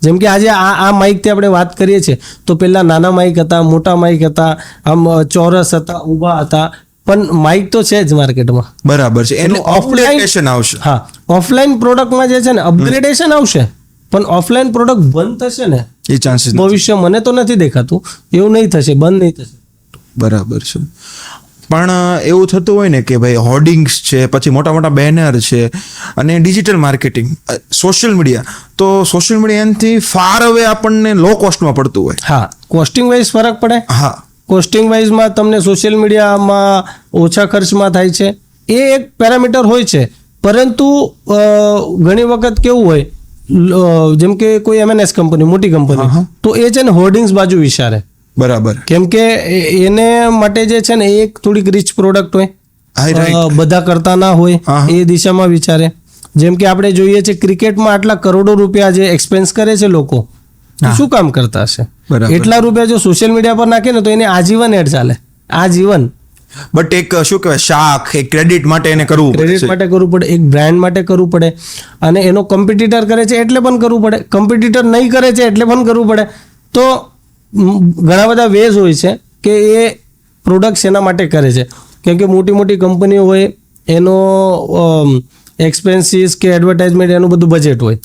જેમ કે આજે આ માઇકથી આપણે વાત કરીએ છીએ, તો પેલા નાના માઇક હતા, મોટા માઇક હતા, આમ ચોરસ હતા, ઊભા હતા, પણ માઇક તો છે જ માર્કેટમાં. બરાબર છે. એનું અપગ્રેડેશન આવશે. હા, ઓફલાઈન પ્રોડક્ટમાં જે છે ને અપગ્રેડેશન આવશે, પણ ઓફલાઈન પ્રોડક્ટ બંધ થશે ને એ ચાન્સીસ ભવિષ્ય મને તો નથી દેખાતું. એવું નહીં થશે, બંધ નહીં થશે. બરાબર છે. પણ એવું થતું હોય ને કે ભાઈ હોર્ડિંગ્સ છે, પછી મોટા મોટા બેનર છે, અને ડિજિટલ માર્કેટિંગ, સોશિયલ મીડિયા, તો સોશિયલ મીડિયા એનાથી ફાર હવે આપણને લો કોસ્ટમાં પડતું હોય. હા, કોસ્ટિંગ વાઇઝ ફરક પડે. હા, કોસ્ટિંગ વાઇઝમાં તમને સોશિયલ મીડિયામાં ઓછા ખર્ચમાં થાય છે, એ એક પેરામીટર હોય છે. પરંતુ ઘણી વખત કેવું હોય, જેમ કે કોઈ MNS કંપની, મોટી કંપની, તો એ છે ને હોર્ડિંગ્સ બાજુ વિચારે. બરાબર. કેમ કે એને માટે જે છે ને એક થોડીક રીચ પ્રોડક્ટ હોય, બધા કરતા ના હોય, એ દિશામાં વિચારે. જેમ કે આપણે જોઈએ છે ક્રિકેટમાં આટલા કરોડો રૂપિયા જે એક્સપેન્સ કરે છે લોકો, શું કામ કરતા હશે? એટલા રૂપિયા જો સોશિયલ મીડિયા પર નાખે ને તો એને આજીવન એડ ચાલે, આજીવન. બટ એક શું કહેવાય, શાખ, એક ક્રેડિટ માટે એને કરવું પડે. ક્રેડિટ માટે કરવું પડે, એક બ્રાન્ડ માટે કરવું પડે, અને એનો કોમ્પિટિટર કરે છે એટલે પણ કરવું પડે, કોમ્પિટિટર નહીં કરે છે એટલે પણ કરવું પડે. તો ઘણા બધા વેઝ હોય છે કે એ પ્રોડક્ટ્સ એના માટે કરે છે. કેમ કે મોટી મોટી કંપનીઓ હોય, એનો એક્સપેન્સીસ કે એડવર્ટાઇઝમેન્ટ એનું બધું બજેટ હોય,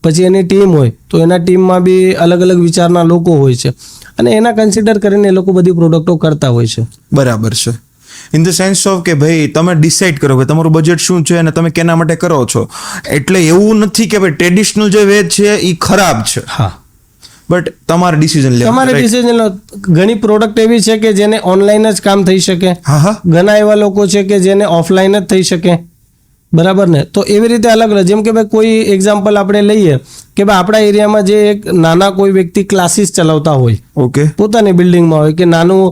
પછી એની ટીમ હોય, તો એના ટીમમાં બી અલગ અલગ વિચારના લોકો હોય છે, અને એના કન્સિડર કરીને એ લોકો બધી પ્રોડક્ટો કરતા હોય છે. બરાબર છે. ઇન ધ સેન્સ ઓફ કે ભાઈ તમે ડિસાઈડ કરો કે તમારું બજેટ શું છે અને તમે કેના માટે કરો છો. એટલે એવું નથી કે ભાઈ ટ્રેડિશનલ જે વે છે એ ખરાબ છે, હા, બટ તમારે ડિસિઝન લેવું. તમારે ડિસિઝન ઘણી પ્રોડક્ટ એવી છે કે જેને ઓનલાઈન જ કામ થઈ શકે, હા હા ઘણા એવા લોકો છે કે જેને ઓફલાઈન જ થઈ શકે, બરાબર ને. તો એવી રીતે અલગ અલગ, જેમ કે ભાઈ કોઈ એક્ઝામ્પલ આપણે લઈએ કે ભાઈ આપણા એરિયામાં જે એક નાના કોઈ વ્યક્તિ ક્લાસીસ ચલાવતા હોય, ઓકે, પોતાની બિલ્ડિંગમાં હોય કે નાનું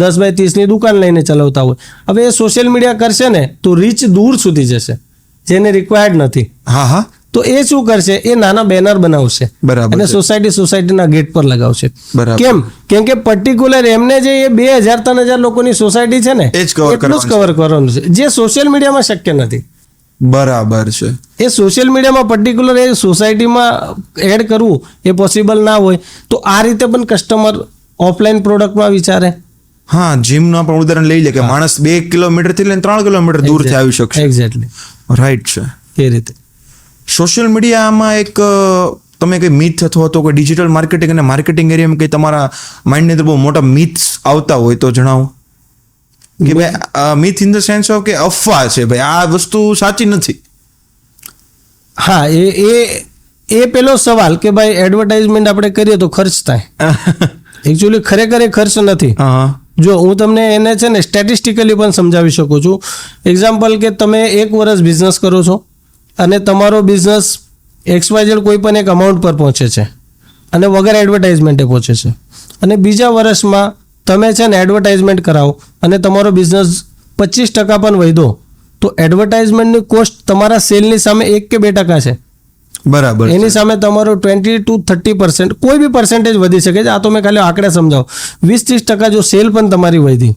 10 બાય 30ની દુકાન લઈને ચલાવતા હોય, હવે એ સોશિયલ મીડિયા કરશે ને તો રીચ દૂર સુધી જશે, જેને રિક્વાયર્ડ નથી. હા હા તો એ શું કરશે, એ નાના બેનર બનાવશે બરાબર અને છે. સોસાયટીના ગેટ પર લગાવશે. બરાબર. કેમ કે પર્ટિક્યુલર એમને જે એ 2000-3000 લોકોની સોસાયટી છે ને એ જ cover એટલું જ કવર કરવાનું છે, જે સોશિયલ મીડિયામાં શક્ય નથી. બરાબર છે. એ સોશિયલ મીડિયામાં પર્ટિક્યુલર એ સોસાયટીમાં એડ કરવું એ પોસિબલ ના હોય. તો આ રીતે પણ કસ્ટમર ઓફલાઈન પ્રોડક્ટમાં વિચારે. હા, જીમનું આપણે ઉદાહરણ લઈ લે કે માણસ 2 કિલોમીટરથી લઈને 3 કિલોમીટર દૂરથી આવી શકશે. એક્ઝેક્ટલી રાઈટ છે. એ રીતે સોશિયલ મીડિયામાં એક તમે કઈ મીથ અથવા તો કોઈ ડિજિટલ માર્કેટિંગ અને માર્કેટિંગ એરિયામાં કઈ તમારા માઇન્ડની અંદર બહુ મોટા મીથ્સ આવતા હોય તો જણાવો. કે ભાઈ myth in the sense of કે અફવા છે, ભાઈ આ વસ્તુ સાચી નથી. હા, એ પેલો સવાલ કે ભાઈ એડવર્ટાઇઝમેન્ટ આપણે કરીએ તો ખર્ચ થાય. એકચ્યુઅલી ખરેખર એ ખર્ચ નથી. હા જો હું તમને એને છે ને સ્ટેટિસ્ટિકલી પણ સમજાવી શકું છું. એક્ઝામ્પલ કે તમે 1 વર્ષ બિઝનેસ કરો છો અને તમારો બિઝનેસ XYZ કોઈ પણ એક અમાઉન્ટ પર પહોંચે છે અને વગર એડવર્ટાઇઝમેન્ટે પહોંચે છે, અને બીજા વર્ષમાં તમે છે ને એડવર્ટાઇઝમેન્ટ કરાવો અને તમારો બિઝનેસ 25% પણ વધ્યો, તો એડવર્ટાઇઝમેન્ટની કોસ્ટ તમારા સેલની સામે 1 કે 2% છે. બરાબર. એની સામે તમારો 20 to 30% કોઈ બી પર્સન્ટેજ વધી શકે છે. આ તો મેં ખાલી આંકડા સમજાવો. 20-30% જો સેલ પણ તમારી વધી,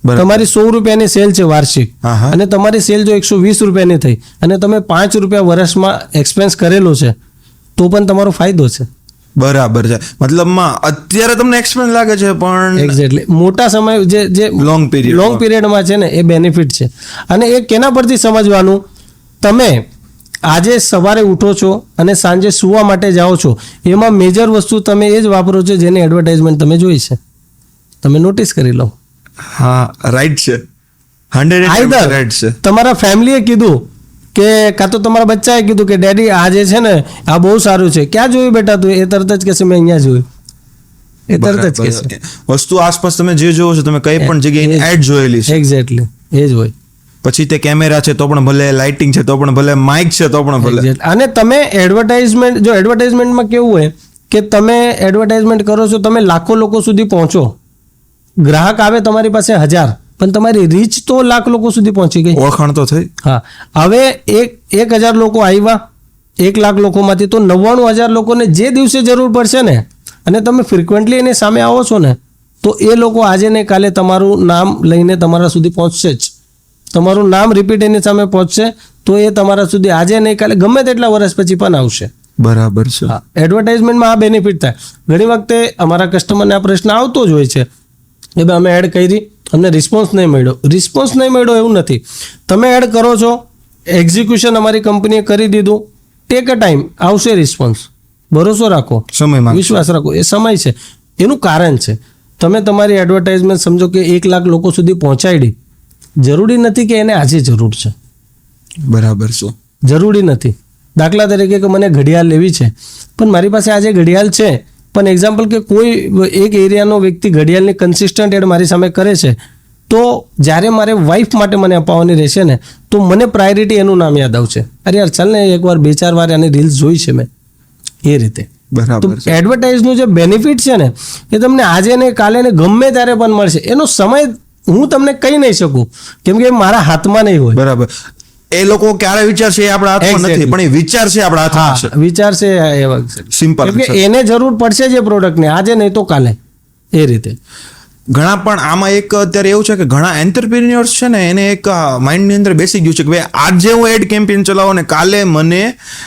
તમારી 100 રૂપિયાની સેલ છે વાર્ષિક, અને તમારી સેલ જો 120 રૂપિયાની થઈ અને તમે 5 રૂપિયા વર્ષમાં એક્સપેન્સ કરેલો છે, તો પણ તમારો ફાયદો છે. બરાબર છે. મતલબમાં અત્યારે તમને એક્સપેન્સ લાગે છે પણ એક્ઝેક્ટલી મોટા સમય જે લોંગ પીરિયડમાં છે ને એ બેનિફિટ છે. અને એ કેના પરથી સમજવાનું, તમે આજે સવારે ઉઠો છો અને સાંજે સુવા માટે જાઓ છો, એમાં મેજર વસ્તુ તમે એ જ વાપરો છો જેની એડવર્ટાઇઝમેન્ટ તમે જોઈ છે. તમે નોટિસ કરી લો. હા, રાઈટ છે. 100% રાઈટ છે. તમારા ફેમિલીએ કીધું કે કાં તો તમારા બચ્ચાએ કીધું કે ડેડી આ જે છે ને આ બહુ સારું છે, ક્યાં જોયું બેટા તું, એ તરત જ કહેશે મેં અહીંયા જોયું. એ તરત જ કહેશે. વસ્તુ આસપાસ તમે જે જોવો છો, તમે કઈ પણ જગ્યાએ એડ જોયેલી છે. એક્ઝેક્ટલી એ જ હોય. પછી તે કેમેરા છે તો પણ ભલે, લાઇટિંગ છે તો પણ ભલે, માઇક છે તો પણ ભલે. અને તમે એડવર્ટાઇઝમેન્ટ, જો એડવર્ટાઇઝમેન્ટમાં કેવું હોય કે તમે એડવર્ટાઇઝમેન્ટ કરો છો, તમે લાખો લોકો સુધી પહોંચો, ગ્રાહક આવે તમારી પાસે 1000, પણ તમારી રીચ તો લાખ લોકો સુધી પહોંચી ગઈ, ઓળખાણ તો થઈ. હા, હવે 1000 લોકો આવ્યા 1 લાખ લોકોમાંથી, તો 99,000 લોકોને જે દિવસે જરૂર પડશે ને, અને તમે ફ્રિકવન્ટલી એની સામે આવો છો ને, તો એ લોકો આજે ને કાલે તમારું નામ લઈને તમારા સુધી પહોંચશે જ. તમારું નામ રિપીટ એની સામે પહોંચશે તો એ તમારા સુધી આજે નહીં કાલે ગમે તેટલા વર્ષ પછી પણ આવશે. બરાબર છે. હા, એડવર્ટાઇઝમેન્ટમાં આ બેનિફિટ થાય. ઘણી વખતે અમારા કસ્ટમરને આ પ્રશ્ન આવતો જ હોય છે કે ભાઈ અમે એડ કરી, અમને રિસ્પોન્સ નહીં મળ્યો. રિસ્પોન્સ નહીં મળ્યો એવું નથી, તમે એડ કરો છો, એક્ઝિક્યુશન અમારી કંપનીએ કરી દીધું, ટેક અ ટાઈમ, આવશે રિસ્પોન્સ. ભરોસો રાખો, સમયમાં વિશ્વાસ રાખો, એ સમય છે. એનું કારણ છે તમે તમારી એડવર્ટાઇઝમેન્ટ સમજો કે 1 લાખ લોકો સુધી પહોંચાડી, જરૂરી નથી કે એને આજે જરૂર છે. બરાબર છે. જરૂરી નથી. દાખલા તરીકે કે મને ઘડિયાળ લેવી છે, પણ મારી પાસે આજે ઘડિયાળ છે, પણ એક્ઝામ્પલ કે કોઈ એક એરિયાનો વ્યક્તિ ઘડિયાળની કન્સિસ્ટન્ટ એડ મારી સામે કરે છે, તો જ્યારે મારે વાઇફ માટે મને અપાવવાની રહેશે ને, તો મને પ્રાયોરિટી એનું નામ યાદ આવશે. અરે યાર ચાલ ને એકવાર 2-4 વાર આની રીલ્સ જોઈ છે મેં. એ રીતે બરાબર છે. એડવર્ટાઇઝનું જે બેનિફિટ છે ને, એ તમને આજે ને કાલે ને ગમે ત્યારે પણ મળશે. એનો સમય હું તમને કહી નહીં શકું, કેમ કે મારા હાથમાં નહીં હોય. બરાબર. એ લોકો ક્યારે વિચારશે એ આપણા હાથમાં નથી, પણ એ વિચાર છે આપણા હાથમાં છે. વિચાર છે એવા સિમ્પલ. કેમ કે એને જરૂર પડશે જે પ્રોડક્ટને, આજે નહીં તો કાલે. એ રીતે ઘણા પણ આમાં એક અત્યારે એવું છે કે ઘણા એન્ટરપ્રિન્યોર્સ છે ને, એને એક માઇન્ડની અંદર બેસી ગયું છે કે ભાઈ આજે હું એડ કેમ્પેન ચલાવો ને કાલે મને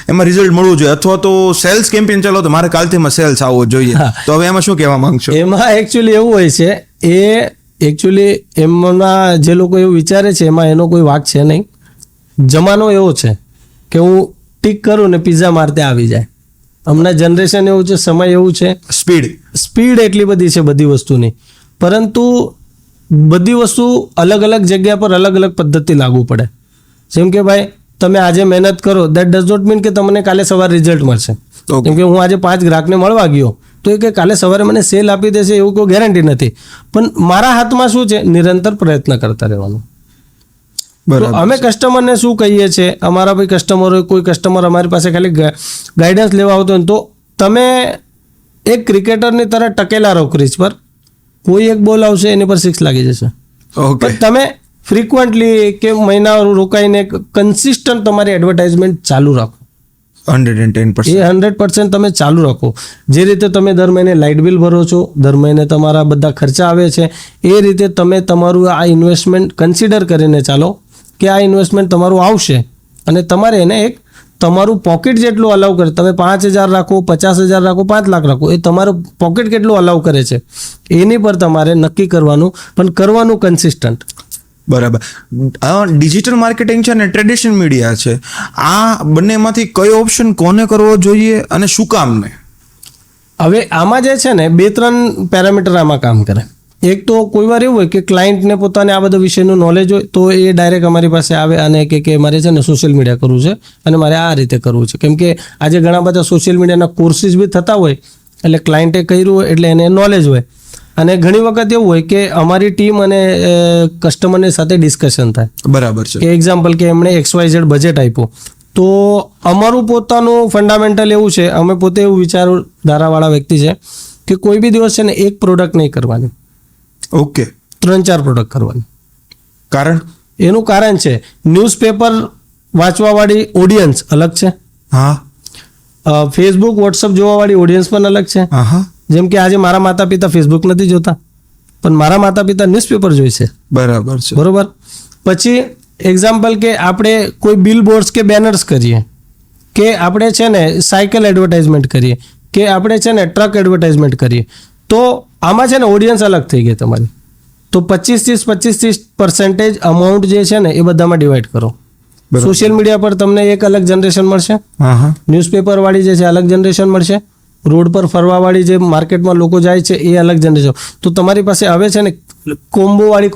એમાં રિઝલ્ટ મળવું જોઈએ, અથવા તો સેલ્સ કેમ્પેન ચલાવો તો મારે કાલથી એમાં સેલ્સ આવવો જોઈએ. તો હવે એમાં શું કહેવા માંગશો? એમાં એકચ્યુઅલી એવું હોય છે, એ એકચ્યુઅલી એમના જે લોકો એવું વિચારે છે એમાં એનો કોઈ વાંક છે નહીં. જમાનો એવો છે કે હું ટીક કરું ને પિઝા મારતે આવી જાય. હમણાં જનરેશન એવું છે, સમય એવું છે, સ્પીડ એટલી બધી છે બધી વસ્તુની. પરંતુ બધી વસ્તુ અલગ અલગ જગ્યા પર અલગ અલગ પદ્ધતિ લાગુ પડે. જેમ કે ભાઈ તમે આજે મહેનત કરો, દેટ ડઝ નોટ મીન કે તમને કાલે સવારે રિઝલ્ટ મળશે. કેમ કે હું આજે 5 ગ્રાહકને મળવા ગયો તો એ કે કાલે સવારે મને સેલ આપી દેશે એવું કોઈ ગેરંટી નથી. પણ મારા હાથમાં શું છે, નિરંતર પ્રયત્ન કરતા રહેવાનું. તો અમે કસ્ટમરને શું કહીએ છીએ, અમારા ભાઈ કસ્ટમર હોય, કોઈ કસ્ટમર અમારી પાસે ખાલી ગાઈડન્સ લેવા આવતો હોય તો તમે એક ક્રિકેટરની તરફ ટકેલા રહો ક્રીઝ પર. કોઈ એક બોલ આવશે એની પર 6 લાગી જશે. પણ તમે ફ્રીક્વન્ટલી કે મહિના રોકાઈને કન્સિસ્ટન્ટ તમારી એડવર્ટાઇઝમેન્ટ ચાલુ રાખો. 110% એ 100% તમે ચાલુ રાખો. જે રીતે તમે દર મહિને લાઇટ બિલ ભરો છો, દર મહિને તમારા બધા ખર્ચા આવે છે, એ રીતે તમે તમારું આ ઇન્વેસ્ટમેન્ટ કન્સિડર કરીને ચાલો કે આ ઇન્વેસ્ટમેન્ટ તમારું આવશે અને તમારે એને એક તમારું પોકેટ જેટલું અલાઉ કરે. તમે 5,000 રાખો, 50,000 રાખો, 5 લાખ રાખો, એ તમારું પોકેટ કેટલું અલાઉ કરે છે એની પર તમારે નક્કી કરવાનું, પણ કરવાનું કન્સિસ્ટન્ટ. બરાબર. ડિજિટલ માર્કેટિંગ છે ને ટ્રેડિશનલ મીડિયા છે, આ બંનેમાંથી કયો ઓપ્શન કોને કરવો જોઈએ અને શું કામ ને? હવે આમાં જે છે ને 2-3 પેરામીટર આમાં કામ કરે. એક તો કોઈ વાર એવું હોય કે ક્લાયન્ટને પોતાને આ બધા વિષયનું નોલેજ હોય તો એ ડાયરેક્ટ અમારી પાસે આવે અને કે મારે છે ને સોશિયલ મીડિયા કરવું છે અને મારે આ રીતે કરવું છે. કેમ કે આજે ઘણા બધા સોશિયલ મીડિયાના કોર્સિસ બી થતા હોય એટલે ક્લાયન્ટે કર્યું હોય એટલે એને નોલેજ હોય. અને ઘણી વખત એવું હોય કે અમારી ટીમ અને કસ્ટમરની સાથે ડિસ્કશન થાય. બરાબર છે. કે એક્ઝામ્પલ કે એમણે XYZ બજેટ આપ્યું તો અમારું પોતાનું ફંડામેન્ટલ એવું છે, અમે પોતે એવું વિચારધારાવાળા વ્યક્તિ છે કે કોઈ બી દિવસ છે ને એક પ્રોડક્ટ નહીં કરવાની, ઓકે, 3-4 પ્રોડક્ટ કરવાની. કારણ? એનું કારણ છે ન્યૂઝપેપર વાંચવાવાળી ઓડિયન્સ અલગ છે, હા, ફેસબુક વોટ્સઅપ જોવાવાળી ઓડિયન્સ પણ અલગ છે. હા, જેમ કે આજે મારા માતા પિતા ફેસબુક નથી જોતા પણ મારા માતા પિતા ન્યૂઝપેપર જોઈશે. બરાબર છે. બરોબર. પછી એક્ઝામ્પલ કે આપણે કોઈ બિલબોર્ડ્સ કે બેનર્સ કરીએ, કે આપણે છે ને સાયકલ એડવર્ટાઇઝમેન્ટ કરીએ, કે આપણે છે ને ટ્રક એડવર્ટાઇઝમેન્ટ કરીએ, તો આમાં છે ને ઓડિયન્સ અલગ થઈ ગઈ તમારી. તો 25-30% અમાઉન્ટ જે છે ને એ બધામાં ડિવાઈડ કરો. સોશિયલ મીડિયા પર તમને એક અલગ જનરેશન મળશે, ન્યૂઝપેપર વાળી જે છે અલગ જનરેશન મળશે, રોડ પર ફરવાવાળી જે માર્કેટમાં લોકો જાય છે એ અલગ જનરેશન. તો તમારી પાસે હવે છે ને કોમ્બો વાળી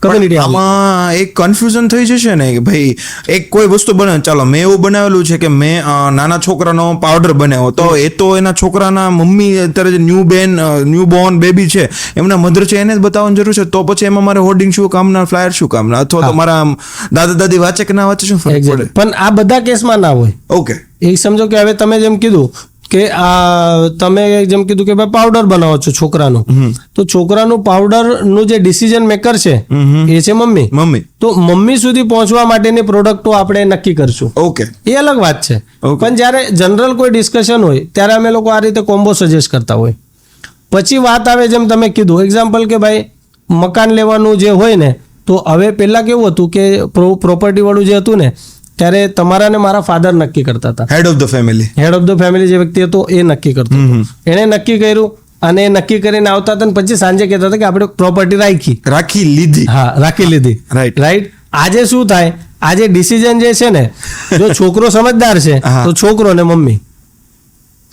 કમ્યુનિટી. આમાં એક કન્ફ્યુઝન થઈ જશે ને કે ભાઈ એક કોઈ વસ્તુ બનાવે, ચાલો મેં એવું બનાવેલું છે કે મેં નાના છોકરાનો પાવડર બનાવ્યો, તો એ તો એના છોકરાના મમ્મી અત્યારે જે ન્યૂ બોર્ન બેબી છે એમના મધર છે એને જ બતાવવાની જરૂર છે, તો પછી એમાં મારે હોર્ડિંગ શું કામના, ફ્લાયર શું કામના, અથવા તો મારા દાદા દાદી વાંચે કે ના વાંચે શું ફરક પડે? પણ આ બધા કેસમાં ના હોય. ઓકે, એ સમજો કે હવે તમે જેમ કીધું કે તમે જેમ કીધું કે ભાઈ પાવડર બનાવો છો છોકરાનું, તો છોકરાનું પાવડરનું જે ડિસિઝન મેકર છે એ છે મમ્મી. તો મમ્મી સુધી પહોંચવા માટેની પ્રોડક્ટો આપણે નક્કી કરશું. ઓકે, એ અલગ વાત છે. પણ જ્યારે જનરલ કોઈ ડિસ્કશન હોય ત્યારે અમે લોકો આ રીતે કોમ્બો સજેસ્ટ કરતા હોય. પછી વાત આવે જેમ તમે કીધું એક્ઝામ્પલ કે ભાઈ મકાન લેવાનું જે હોય ને, તો હવે પહેલા કેવું હતું કે પ્રોપર્ટી વાળું જે હતું ને ત્યારે તમારા ને મારા ફાધર નક્કી કરતા હતા. હેડ ઓફ ધ ફેમિલી જે વ્યક્તિ હતો એ નક્કી કરતો હતો. એણે નક્કી કર્યું અને એ નક્કી કરીને આવતા હતા, પછી સાંજે કહેતા હતા કે આપણે પ્રોપર્ટી રાખી લીધી. રાઈટ. આજે શું થાય, આજે ડિસિઝન જે છે ને, જો છોકરો સમજદાર છે તો છોકરો ને મમ્મી,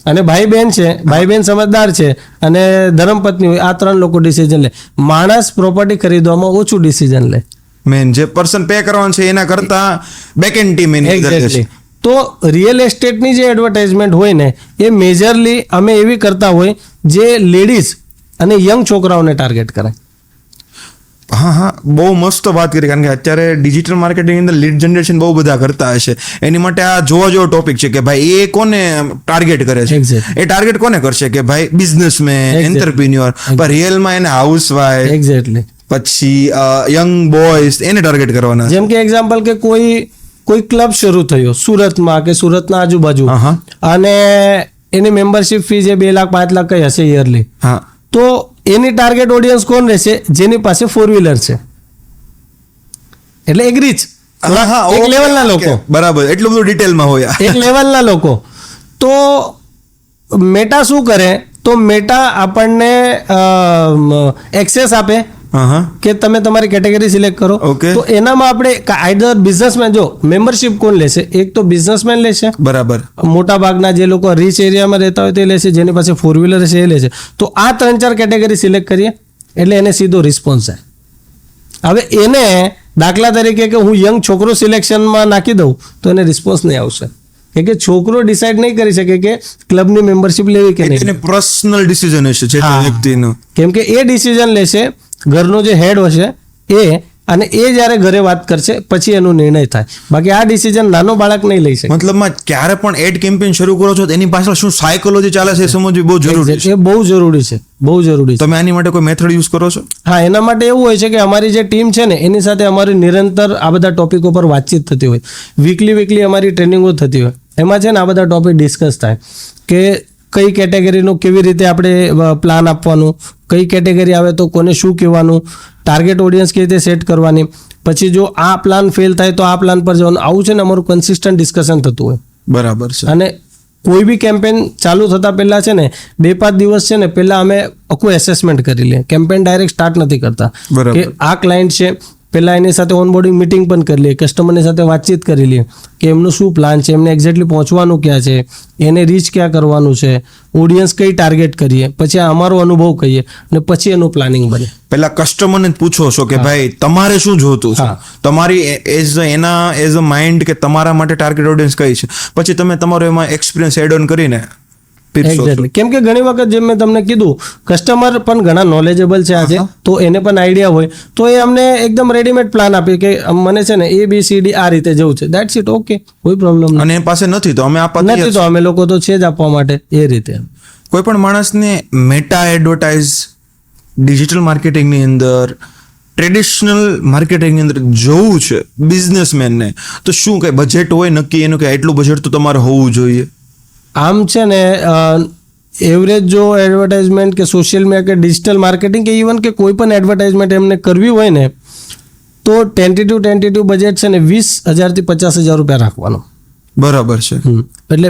અને ભાઈ બહેન છે, ભાઈ બહેન સમજદાર છે અને ધર્મપત્ની હોય, આ 3 લોકો ડિસિઝન લે. માણસ પ્રોપર્ટી ખરીદવામાં ઓછું ડિસિઝન લે. મેન જે પર્સન પે કરવાનું છે એના કરતા બેકએન્ડ ટીમ એની છે. તો રિયલ એસ્ટેટની જે એડવર્ટાઇઝમેન્ટ હોય ને એ મેજરલી અમે એવી કરતા હોય જે લેડીઝ અને યંગ છોકરાઓને ટાર્ગેટ કરે. હા, બહુ મસ્ત વાત કરી. કારણ કે અત્યારે ડિજિટલ માર્કેટિંગ અંદર લીડ જનરેશન બહુ બધા કરતા હશે, એની માટે આ જોવા જેવો ટોપિક છે કે ભાઈ એ કોને ટાર્ગેટ કરે છે. એ ટાર્ગેટ કોને કરશે કે ભાઈ બિઝનેસમેન, એન્ટરપ્રિન્યોર, પણ રિયલમાં એને હાઉસવાઈફ, એક્ઝેક્ટલી, પછી યંગ બોયઝ એને ટાર્ગેટ કરવાના. જેમ કે એક્ઝામ્પલ કે કોઈ ક્લબ શરૂ થયો સુરતમાં કે સુરતના આજુબાજુ, અને એની મેમ્બરશિપ ફી જે 2 લાખ 5 લાખ કઈ હશે યરલી, તો એની ટાર્ગેટ ઓડિયન્સ કોણ રહેશે? જેની પાસે 4-વ્હીલર છે, એટલે એક રીચ, એક લેવલના લોકો. બરાબર, એટલું બધું ડિટેલમાં હોય એક લેવલના લોકો. તો મેટા શું કરે, તો મેટા આપણને એક્સેસ આપે કે તમે તમારી કેટેગરી સિલેક્ટ કરો. તો એનામાં આપણે આઈધર બિઝનેસમેન, જો મેમ્બરશિપ કોણ લેશે, એક તો બિઝનેસમેન લેશે, બરાબર, મોટા ભાગના જે લોકો રીચ એરિયામાં રહેતા હોય તે લેશે, જેની પાસે 4-વ્હીલર છે એ લેશે. તો આ 3-4 કેટેગરી સિલેક્ટ કરીએ એટલે એને સીધો રિસ્પોન્સ આવે. હવે એને દાખલા તરીકે કે હું યંગ છોકરો સિલેક્શનમાં નાખી દઉં તો એને રિસ્પોન્સ નહીં આવશે, કે છોકરો ડિસાઇડ નહીં કરી શકે કે ક્લબની મેમ્બરશિપ લેવી કે નહીં. એને પર્સનલ ડિસિઝન હશે જે તે વ્યક્તિનું, કેમ કે એ ડિસિઝન લેશે ઘરનો જે હેડ હશે એ, અને એ જ્યારે ઘરે વાત કરશે પછી એનો નિર્ણય થાય. બાકી આ ડિસિઝન નાનો બાળક નહીં લઈ શકે. મતલબમાં ક્યારે પણ એડ કેમ્પેન શરૂ કરો છો તો એની પાછળ શું સાયકોલોજી ચાલે છે એ સમજવી બહુ જરૂરી છે. એ બહુ જરૂરી છે, બહુ જરૂરી છે. તમે આની માટે કોઈ મેથડ યુઝ કરો છો? હા, એના માટે એવું હોય છે કે અમારી જે ટીમ છે ને એની સાથે અમારી નિરંતર આ બધા ટોપિકો પર વાતચીત થતી હોય. વીકલી અમારી ટ્રેનિંગો થતી હોય. એમાં છે ને આ બધા ટોપિક ડિસ્કસ થાય કે કઈ કેટેગરીનું કેવી રીતે આપણે પ્લાન આપવાનું, કઈ કેટેગરી આવે તો કોને શું કહેવાનું, ટાર્ગેટ ઓડિયન્સ કેવી રીતે સેટ કરવાની, પછી જો આ પ્લાન ફેલ થાય તો આ પ્લાન પર જવાનું. આવું છે ને અમારું કન્સિસ્ટન્ટ ડિસ્કશન થતું હોય. બરાબર છે. અને કોઈ બી કેમ્પેન ચાલુ થતા પહેલા છે ને 2-5 દિવસ છે ને પહેલા અમે આખું એસેસમેન્ટ કરી લઈએ. કેમ્પેન ડાયરેક્ટ સ્ટાર્ટ નથી કરતા કે આ ક્લાયન્ટ છે, પહેલા એની સાથે ઓનબોર્ડિંગ મિટિંગ પણ કરી લઈએ, કસ્ટમરની સાથે વાતચીત કરી લઈએ કે એમનું શું પ્લાન છે, એમને એક્ઝેક્ટલી પહોંચવાનું ક્યાં છે, એને રીચ ક્યાં કરવાનું છે, ઓડિયન્સ કઈ ટાર્ગેટ કરીએ, પછી આ અમારો અનુભવ કહીએ અને પછી એનું પ્લાનિંગ બને. પહેલા કસ્ટમરને પૂછો છો કે ભાઈ તમારે શું જોતું છે, તમારી એઝ અ માઇન્ડ કે તમારા માટે ટાર્ગેટ ઓડિયન્સ કઈ છે, પછી તમે તમારો એમાં એક્સપિરિયન્સ એડ ઓન કરીને એક્ઝેક્ટલી. કેમ કે ઘણી વખત જેમ મેં તમને કીધું કસ્ટમર પણ ઘણા નોલેજેબલ છે આજે, તો એને પણ આઈડિયા હોય તો એ અમને એકદમ રેડીમેડ પ્લાન આપે કે મને છે ને ABCD આ રીતે જવું છે, દેટ્સ ઇટ, ઓકે, કોઈ પ્રોબ્લેમ નથી. અને એ પાસે નથી તો અમે નથી તો અમે લોકો તો છે જ આપવા માટે એ રીતે. કોઈ પણ માણસને મેટા એડવર્ટાઇઝ ડિજિટલ માર્કેટિંગની અંદર, ટ્રેડિશનલ માર્કેટિંગની અંદર જોવું છે બિઝનેસમેનને, તો શું કઈ બજેટ હોય નક્કી એનું કે એટલું બજેટ તો તમારે હોવું જોઈએ? આમ છે ને એવરેજ જો એડવર્ટાઇઝમેન્ટ કે સોશિયલ મીડિયા કે ડિજિટલ માર્કેટિંગ કે ઇવન કે કોઈ પણ એડવર્ટાઇઝમેન્ટ એમને કરવી હોય ને તો ટેન્ટેટિવ બજેટ છે ને 20,000 થી 50,000 રૂપિયા રાખવાનો. બરાબર છે. એટલે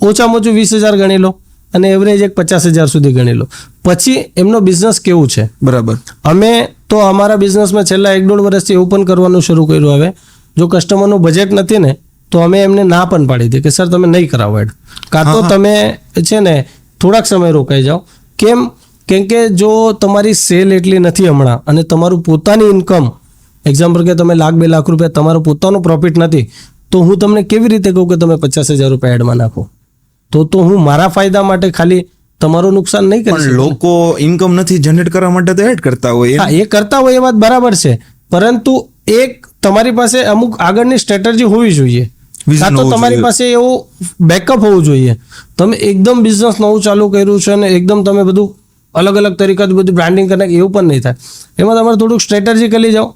ઓછામાં ઓછું 20,000 ગણી લો અને એવરેજ એક 50,000 સુધી ગણી લો. પછી એમનો બિઝનેસ કેવું છે. બરાબર. અમે તો અમારા બિઝનેસમાં છેલ્લા 1-1.5 વર્ષથી એવું પણ કરવાનું શરૂ કર્યું. હવે જો કસ્ટમરનું બજેટ નથી ને તો અમે એમને ના પણ પાડી દઈએ કે સર તમે નહીં કરાવો એડ, કાં તો તમે છે ને થોડાક સમય રોકાઈ જાઓ. કેમ કે જો તમારી સેલ એટલી નથી હમણાં અને તમારું પોતાની ઇન્કમ, એક્ઝામ્પલ કે તમે ₹1,00,000-2 લાખ રૂપિયા તમારું પોતાનું પ્રોફિટ નથી, તો હું તમને કેવી રીતે કહું કે તમે 50,000 રૂપિયા એડમાં નાખો? તો હું મારા ફાયદા માટે ખાલી તમારું નુકસાન નહીં કરી શકું. લોકો ઇન્કમ નથી જનરેટ કરવા માટે તો એડ કરતા હોય. હા, એ કરતા હોય એ વાત બરાબર છે, પરંતુ એક તમારી પાસે અમુક આગળની સ્ટ્રેટેજી હોવી જોઈએ, કાં તો તમારી પાસે એવું બેકઅપ હોવું જોઈએ. તમે એકદમ બિઝનેસ નવું ચાલુ કર્યું છે અને એકદમ તમે બધું અલગ તરીકાથી બધું બ્રાન્ડિંગ કરે એવું પણ નહીં થાય. એમાં તમારે થોડુંક સ્ટ્રેટેજીકલી જાઓ,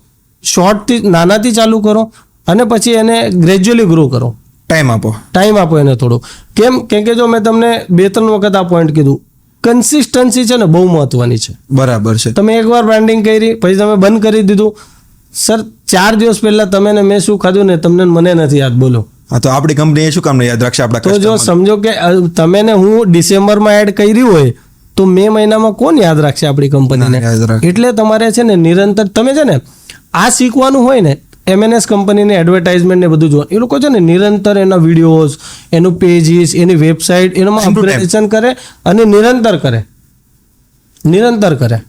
શોર્ટથી નાનાથી ચાલુ કરો અને પછી એને ગ્રેજ્યુઅલી ગ્રો કરો. ટાઈમ આપો એને થોડો. કેમ કે જો મેં તમને 2-3 વખત આ પોઈન્ટ કીધું, કન્સિસ્ટન્સી છે ને બહુ મહત્વની છે. બરાબર છે. તમે એકવાર બ્રાન્ડિંગ કરી પછી તમે બંધ કરી દીધું, સર 4 દિવસ પહેલા તમે ને મેં શું ખાધું ને તમને મને નથી યાદ, બોલો. હા, તો આપણી કંપની શું કામ યાદ રાખશે આપણા? તો જો સમજો કે તમે ને હું ડિસેમ્બરમાં એડ કરી હોય તો મે મહિનામાં કોણ યાદ રાખશે આપણી કંપનીને? એટલે તમારે છે ને નિરંતર તમે છે ને આ શીખવાનું હોય ને, MNS કંપનીની એડવર્ટાઇઝમેન્ટ ને બધું જોવાનું. એ લોકો છે ને નિરંતર એના વિડીયોઝ, એનું પેજીસ, એની વેબસાઇટ એનામાં અપગ્રેડેશન કરે અને નિરંતર કરે.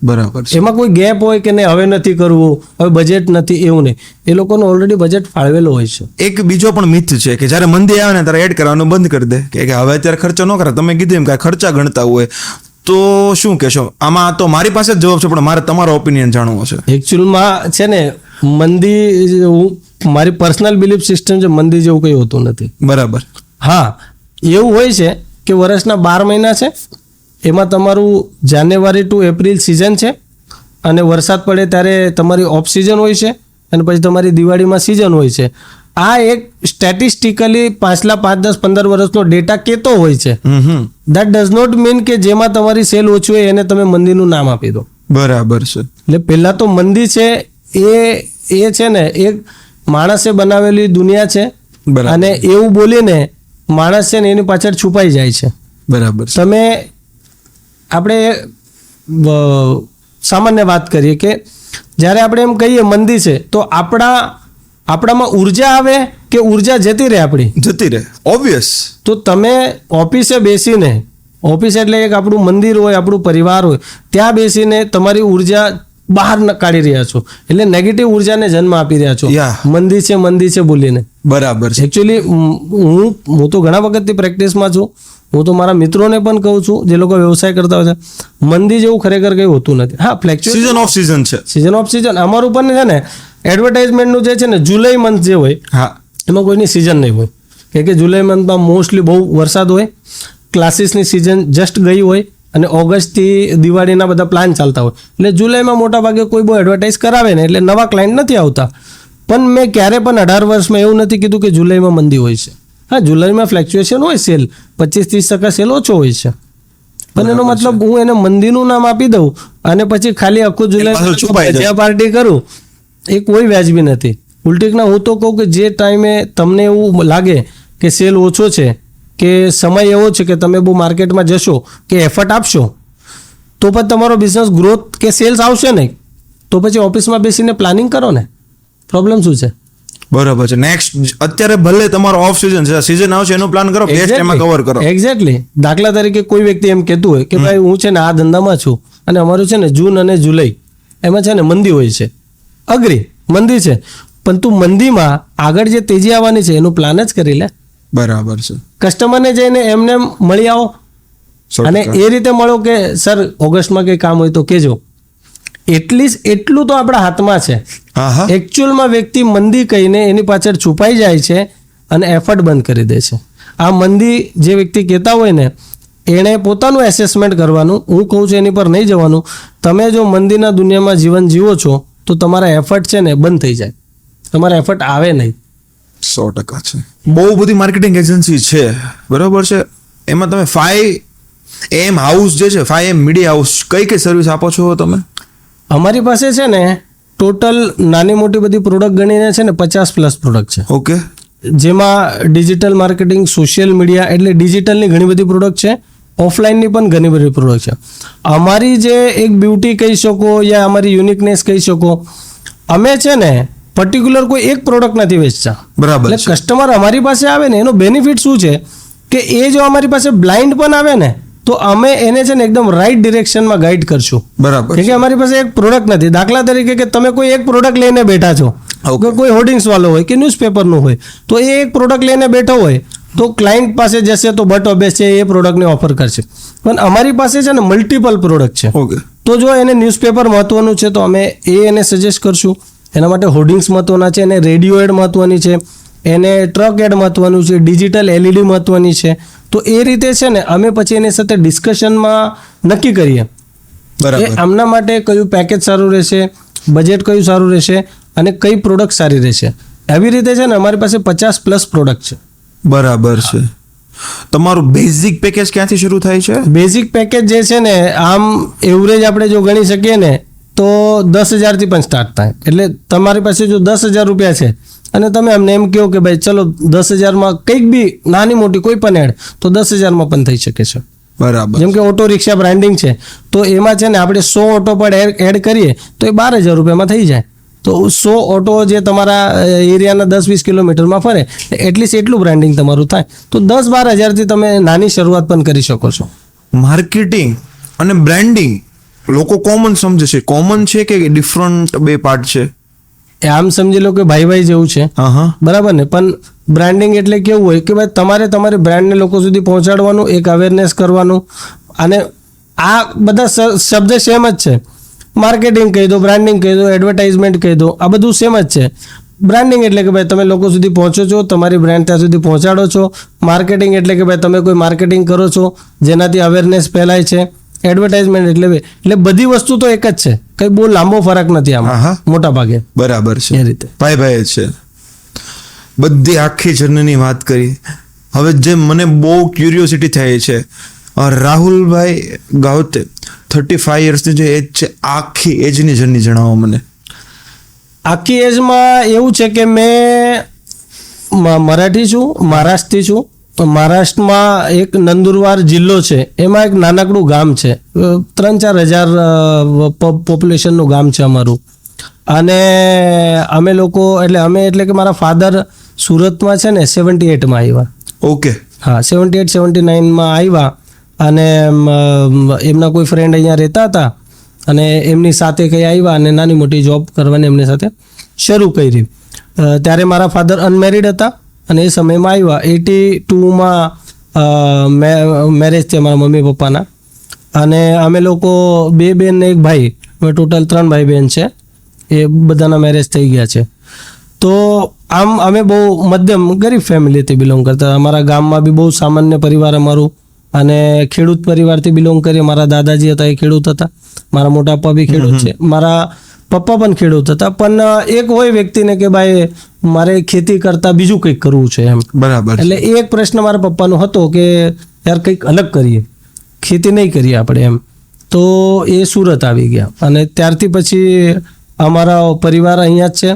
બરાબર. એમાં કોઈ ગેપ હોય કે નહીં હવે નથી કરવું, હવે બજેટ નથી, એવું નહીં. એ લોકોનો ઓલરેડી બજેટ ફાળવેલો હોય છે. એક બીજો પણ મિથ છે કે જ્યારે મંદી આવે ને ત્યારે એડ કરવાનું બંધ કરી દે કે હવે અત્યારે ખર્ચો ન કરે. તમે કીધું એમ કે ખર્ચા ગણતા હોય તો શું કહેશો આમાં? તો મારી પાસે જ જવાબ છે, પણ મારે તમારો ઓપિનિયન જાણવો છે. એકચ્યુઅલમાં છે ને મંદી, મારી પર્સનલ બિલીફ સિસ્ટમ છે, મંદી જેવું કંઈ હોતું નથી. બરાબર. હા, એવું હોય છે કે વર્ષના 12 મહિના છે, એમાં તમારું જાન્યુઆરી ટુ એપ્રિલ સિઝન છે અને વરસાદ પડે ત્યારે તમારી ઓફ સિઝન હોય છે અને પછી તમારી દિવાળીમાં સિઝન હોય છે. આ એક સ્ટેટિસ્ટિકલી પાછલા 5, 10, 15 વર્ષનો ડેટા કહેતો હોય છે. દેટ ડઝ નોટ મીન કે જેમાં તમારી સેલ ઓછી હોય એને તમે મંદીનું નામ આપી દો. બરાબર છે. એટલે પહેલા તો મંદી છે એ છે ને એક માણસે બનાવેલી દુનિયા છે અને એવું બોલીને માણસ છે ને એની પાછળ છુપાઈ જાય છે. બરાબર. તમે આપણે સામાન્ય વાત કરીએ કે જ્યારે આપણે એમ કહીએ મંદી છે તો આપણામાં ઉર્જા આવે કે ઉર્જા જતી રહે? આપણી જતી રહે, ઓબ્વિયસ. તો તમે ઓફિસે બેસીને ઓફિસ એટલે એક આપણું મંદિર હોય, આપણું પરિવાર હોય, ત્યાં બેસીને તમારી ઉર્જા બહાર કાઢી રહ્યા છો, એટલે નેગેટિવ ઉર્જાને જન્મ આપી રહ્યા છો. Yeah. મંદી છે બોલીને. બરાબર છે. એકચ્યુઅલી હું તો ઘણા વખતથી પ્રેક્ટિસમાં છું. હું તો મારા મિત્રોને પણ કહું છું જે લોકો વ્યવસાય કરતા હોય છે, મંદી જેવું ખરેખર કંઈ હોતું નથી. હા, ફ્લેક્ચ્યુએશન સીઝન ઓફ સીઝન છે. સિઝન ઓફ સિઝન અમારું પણ છે ને એડવર્ટાઇઝમેન્ટનું જે છે ને જુલાઈ મંથ જે હોય હા, એમાં કોઈની સિઝન નહીં હોય, કારણ કે જુલાઈ મંથમાં મોસ્ટલી બહુ વરસાદ હોય, ક્લાસીસની સિઝન જસ્ટ ગઈ હોય અને ઓગસ્ટથી દિવાળીના બધા પ્લાન ચાલતા હોય, એટલે જુલાઈમાં મોટા ભાગે કોઈ બહુ એડવર્ટાઇઝ કરાવે ને એટલે નવા ક્લાયન્ટ નથી આવતા. પણ મેં ક્યારે પણ 18 વર્ષમાં એવું નથી કીધું કે જુલાઈમાં મંદી હોય છે. હા, જુલાઈમાં ફ્લેક્ચ્યુએશન હોય, સેલ 25-30% સેલ ઓછો હોય છે, પણ એનો મતલબ હું એને મંદીનું નામ આપી દઉં અને પછી ખાલી આખું પાછળ છુપાઈ જાય. જુલાઈ પાર્ટી કરું, એ કોઈ વ્યાજબી નથી. ઉલટીકના હું તો કહું કે જે ટાઈમે તમને એવું લાગે કે સેલ ઓછો છે કે સમય એવો છે કે તમે બહુ માર્કેટમાં જશો કે એફર્ટ આપશો તો પણ તમારો બિઝનેસ ગ્રોથ કે સેલ્સ આવશે નહીં, તો પછી ઓફિસમાં બેસીને પ્લાનિંગ કરો ને. પ્રોબ્લેમ શું છે? બરાબર છે. નેક્સ્ટ અત્યારે ભલે તમારો ઓફ સીઝન છે, સીઝન આવશે એનું પ્લાન કરો, બેસ્ટ એમાં કવર કરો. એક્ઝેક્ટલી. દાખલા તરીકે કોઈ વ્યક્તિ એમ કહેતું હોય કે ભાઈ હું છે ને આ ધંધામાં છું અને અમારું છે ને જૂન અને જુલાઈ એમાં છે ને મંદી હોય છે. અગ્રી, મંદી છે, પણ તું મંદીમાં આગળ જે તેજી આવવાની છે એનું પ્લાન જ કરી લે. બરાબર છે. કસ્ટમરને જઈને એમને મળી આવો 100%. અને એ રીતે મળો કે સર ઓગસ્ટમાં કંઈ કામ હોય તો કહેજો. એટલીસ્ટ એટલું તો આપણા હાથમાં છે. હા હા, એકચ્યુઅલમાં વ્યક્તિ મંદી કહીને એની પાછળ છુપાઈ જાય છે અને એફર્ટ બંધ કરી દે છે. આ મંદી જે વ્યક્તિ કહેતા હોય ને એણે પોતાનું એસેસમેન્ટ કરવાનું. હું કહું છું એની પર નહીં જવાનું. તમે જો મંદીના દુનિયામાં જીવન જીવો છો તો તમારા એફર્ટ છે ને બંધ થઈ જાય, તમારા એફર્ટ આવે નહીં. 100% છે. બહુ બધી માર્કેટિંગ એજન્સી છે, બરાબર છે. એમાં તમે 5M હાઉસ જે છે, 5M મીડિયા હાઉસ, કઈ કઈ સર્વિસ આપો છો તમે? અમારી પાસે છે ને ટોટલ નાની મોટી બધી પ્રોડક્ટ ગણીને છે ને 50+ પ્રોડક્ટ છે, ઓકે. જેમાં ડિજિટલ માર્કેટિંગ, સોશિયલ મીડિયા, એટલે ડિજિટલની ઘણી બધી પ્રોડક્ટ છે, ઓફલાઈનની પણ ઘણી બધી પ્રોડક્ટ છે. અમારી જે એક બ્યુટી કહી શકો યા અમારી યુનિકનેસ કહી શકો, અમે છે ને પર્ટિક્યુલર કોઈ એક પ્રોડક્ટ નથી વેચતા. બરાબર એટલે છે. કસ્ટમર અમારી પાસે આવે ને એનો બેનિફિટ શું છે કે એ જો અમારી પાસે બ્લાઇન્ડ પણ આવે ને તો અમે એને છે ને એકદમ રાઈટ ડિરેક્શનમાં ગાઈડ કરશું. બરાબર કેમ કે અમારી પાસે એક પ્રોડક્ટ નથી. દાખલા તરીકે કે તમે કોઈ એક પ્રોડક્ટ લઈને બેઠા છો, Okay. કોઈ હોર્ડિંગ્સ વાળો હોય કે ન્યૂઝપેપરનું હોય, તો એ એક પ્રોડક્ટ લઈને બેઠો હોય તો ક્લાયન્ટ પાસે જશે તો બટ ઓબ્વિયસ છે એ પ્રોડક્ટને ઓફર કરશે. પણ અમારી પાસે છે ને મલ્ટિપલ પ્રોડક્ટ છે, ઓકે. તો જો એને ન્યૂઝપેપર મહત્વનું છે તો અમે એને સજેસ્ટ કરશું. એના માટે હોર્ડિંગ્સ મહત્વના છે, એને રેડિયો એડ મહત્વની છે, એને ટ્રક એડ મહત્વનું છે, ડિજિટલ LED મહત્વની છે. તો એ રીતે છે ને અમે પછી એની સાથે ડિસ્કશનમાં નક્કી કરીએ કે બરાબર. આમના માટે કયું પેકેજ સારું રહેશે, બજેટ કયું સારું રહેશે અને કઈ પ્રોડક્ટ સારી રહેશે. એવી રીતે છે ને અમારી પાસે 50+ પ્રોડક્ટ છે. બરાબર છે. તમારું બેઝિક પેકેજ ક્યાંથી શરૂ થાય છે? બેઝિક પેકેજ જે છે ને આમ એવરેજ આપણે જો ગણી શકીએ ને તો 10,000 થી પણ સ્ટાર્ટ થાય. એટલે તમારી પાસે જો 10,000 રૂપિયા છે અને તમે અમને એમ કહો કે ભાઈ ચલો 10,000માં કંઈક બી નાની મોટી કોઈ પણ એડ તો 10,000માં પણ થઈ શકે છે. બરાબર. જેમ કે ઓટો રિક્ષા બ્રાન્ડિંગ છે તો એમાં છે ને આપણે 100 ઓટો પર એડ કરીએ તો એ 12,000 રૂપિયામાં થઈ જાય. તો 100 ઓટો જે તમારા એરિયાના 10-20 કિલોમીટરમાં ફરે એટલીસ્ટ એટલું બ્રાન્ડિંગ તમારું થાય. તો 10-12,000થી તમે નાની શરૂઆત પણ કરી શકો છો. માર્કેટિંગ અને બ્રાન્ડિંગ લોકો કોમન સમજે છે. કોમન છે કે ડિફરન્ટ બે પાર્ટ છે? એ આમ સમજી લો કે ભાઈ ભાઈ જેવું છે, હા હા, બરાબર ને. પણ બ્રાન્ડિંગ એટલે કેવું હોય કે ભાઈ તમારે તમારી બ્રાન્ડને લોકો સુધી પહોંચાડવાનું, એક અવેરનેસ કરવાનું. અને આ બધા શબ્દ સેમ જ છે. માર્કેટિંગ કહી દો, બ્રાન્ડિંગ કહી દો, એડવર્ટાઇઝમેન્ટ કહી દો, આ બધું સેમ જ છે. બ્રાન્ડિંગ એટલે કે ભાઈ તમે લોકો સુધી પહોંચો છો, તમારી બ્રાન્ડ ત્યાં સુધી પહોંચાડો છો. માર્કેટિંગ એટલે કે ભાઈ તમે કોઈ માર્કેટિંગ કરો છો જેનાથી અવેરનેસ ફેલાય છે. એડવર્ટાઇઝમેન્ટ એટલે બધી વસ્તુ તો એક જ છે, કઈ બહુ લાંબો ફરક નથી હા, હા. આમાં મોટા ભાગે. બરાબર છે. એ રીતે ભાઈ ભાઈ છે. બધી આખી જર્નીની વાત કરી. હવે જે મને બહુ ક્યુરિયોસિટી થાય છે, રાહુલભાઈ ગાવતે 35 યર્સની જે એજ છે, આખી એજની જર્ની જણાવો મને. આખી એજમાં એવું છે કે મેં મરાઠી છું, મહારાષ્ટ્રથી છું. મહારાષ્ટ્રમાં એક નંદુરબાર જિલ્લો છે, એમાં એક નાનકડું ગામ છે, 3-4 હજાર પોપ્યુલેશનનું ગામ છે અમારું. અને અમે લોકો એટલે કે મારા ફાધર સુરતમાં છે ને 78માં આવ્યા. ઓકે. હા, 78-79માં આવ્યા અને એમના કોઈ ફ્રેન્ડ અહીંયા રહેતા હતા અને એમની સાથે કંઈ આવ્યા અને નાની મોટી જોબ કરવાની એમની સાથે શરૂ કરી. ત્યારે મારા ફાધર અનમેરિડ હતા અને એ સમયમાં આવ્યા 82માં મેરેજ છે મારા મમ્મી પપ્પાના. અને અમે લોકો 2 બેન ને 1 ભાઈ, અમે ટોટલ 3 ભાઈ બહેન છે. એ બધાના મેરેજ થઈ ગયા છે. તો આમ અમે બહુ મધ્યમ ગરીબ ફેમિલીથી બિલોંગ કરતા. અમારા ગામમાં બી બહુ સામાન્ય પરિવાર અમારું, અને ખેડૂત પરિવારથી બિલોંગ કરીએ. મારા દાદાજી હતા એ ખેડૂત હતા, મારા મોટા પપ્પા બી ખેડૂત છે, મારા પપ્પા પણ ખેડૂત હતા. પણ એક હોય વ્યક્તિને કે ભાઈ મારે ખેતી કરતા બીજું કંઈક કરવું છે એમ. બરાબર. એટલે એ એક પ્રશ્ન મારા પપ્પાનો હતો કે યાર કંઈક અલગ કરીએ, ખેતી નહીં કરીએ આપણે એમ. તો એ સુરત આવી ગયા અને ત્યારથી પછી અમારા પરિવાર અહીંયા જ છે.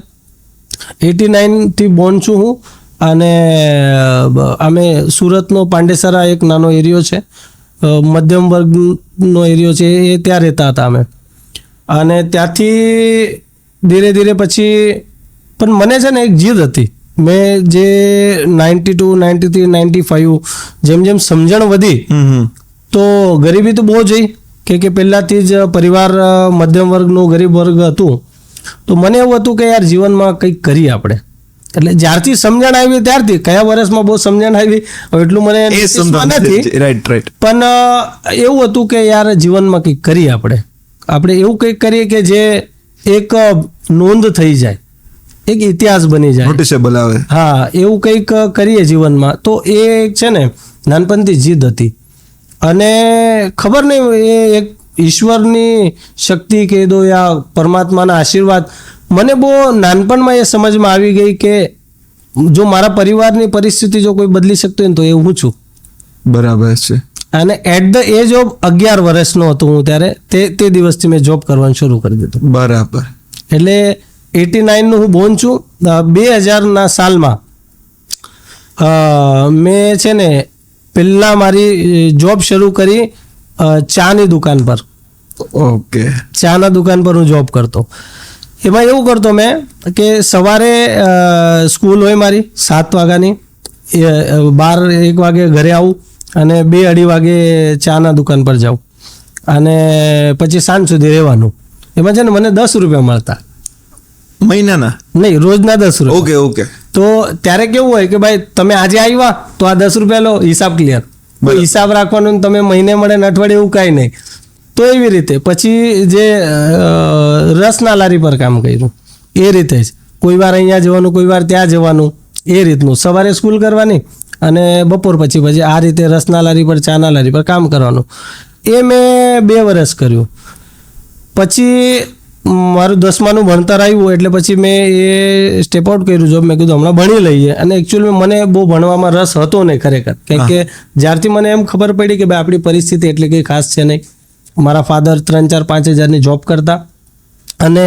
89થી બોર્ન છું હું. અને અમે સુરતનો પાંડેસરા એક નાનો એરિયો છે, મધ્યમ વર્ગનો એરિયો છે, એ ત્યાં રહેતા હતા અમે. અને ત્યાંથી ધીરે ધીરે પછી પણ મને છે ને એક જીદ હતી. મેં જે 92, 93, 95 જેમ જેમ સમજણ વધી તો ગરીબી તો બહુ જઈ કે પહેલાંથી જ પરિવાર મધ્યમ વર્ગનું ગરીબ વર્ગ હતું. તો મને એવું હતું કે યાર જીવનમાં કંઈક કરીએ આપણે. એટલે જ્યારથી સમજણ આવી ત્યારથી, કયા વર્ષમાં બહુ સમજણ આવી હવે એટલું મને નથી, પણ એવું હતું કે યાર જીવનમાં કંઈક કરીએ આપણે એવું કંઈક કરીએ કે જે એક નોંધ થઈ જાય, એક ઇતિહાસ બની જાય, નોટિસેબલ આવે. હા, એવું કંઈક કરીએ જીવનમાં. તો એ છે ને નાનપણથી જીદ હતી. અને ખબર નહીં એ એક ઈશ્વરની શક્તિ કહી દો યા પરમાત્માના આશીર્વાદ, મને બહુ નાનપણમાં એ સમજમાં આવી ગઈ કે જો મારા પરિવારની પરિસ્થિતિ જો કોઈ બદલી શકતો હોય ને તો એ હું છું. બરાબર છે. અને એટ ધ એજ ઓફ 11 વર્ષનો હતો હું ત્યારે, તે દિવસથી મેં જોબ કરવાનું શરૂ કરી દીધું. બરાબર. એટલે 89નું હું બોર્ન છું. 2000ના સાલમાં મેં છે ને પહેલાં મારી જોબ શરૂ કરી ચાની દુકાન પર. ઓકે. ચાના દુકાન પર હું જોબ કરતો. એમાં એવું કરતો મેં કે સવારે સ્કૂલ હોય મારી 7 વાગ્યાની, 12-1 વાગે ઘરે આવું અને 2-2:30 વાગે ચાના દુકાન પર જાઉં અને પછી સાંજ સુધી રહેવાનું. એમાં છે ને મને 10 રૂપિયા મળતા મહિનાના? નહીં, રોજના 10 રૂપિયા. Okay okay. તો ત્યારે કેવું હોય કે ભાઈ તમે આજે આવ્યા તો આ 10 રૂપિયા લો, હિસાબ ક્લિયર. હિસાબ રાખવાનો ને તમે મહિને મળે ને અઠવાડિયે એવું કાંઈ નહીં. તો એવી રીતે પછી જે રસના લારી પર કામ કર્યું એ રીતે જ, કોઈ વાર અહીંયા જવાનું, કોઈ વાર ત્યાં જવાનું, એ રીતનું. સવારે સ્કૂલ કરવાની અને બપોર પછી આ રીતે રસના લારી પર, ચાના લારી પર કામ કરવાનું. એ મેં 2 વર્ષ કર્યું. પછી મારું 10માનું ભણતર આવ્યું એટલે પછી મેં એ સ્ટેપ આઉટ કર્યું જોબ. મેં કીધું હમણાં ભણી લઈએ. અને એકચ્યુઅલી મને બહુ ભણવામાં રસ હતો નહીં ખરેખર, કેમ કે જ્યારથી મને એમ ખબર પડી કે ભાઈ આપણી પરિસ્થિતિ એટલી કંઈ ખાસ છે નહીં. મારા ફાધર 3-4-5 હજારની જોબ કરતા અને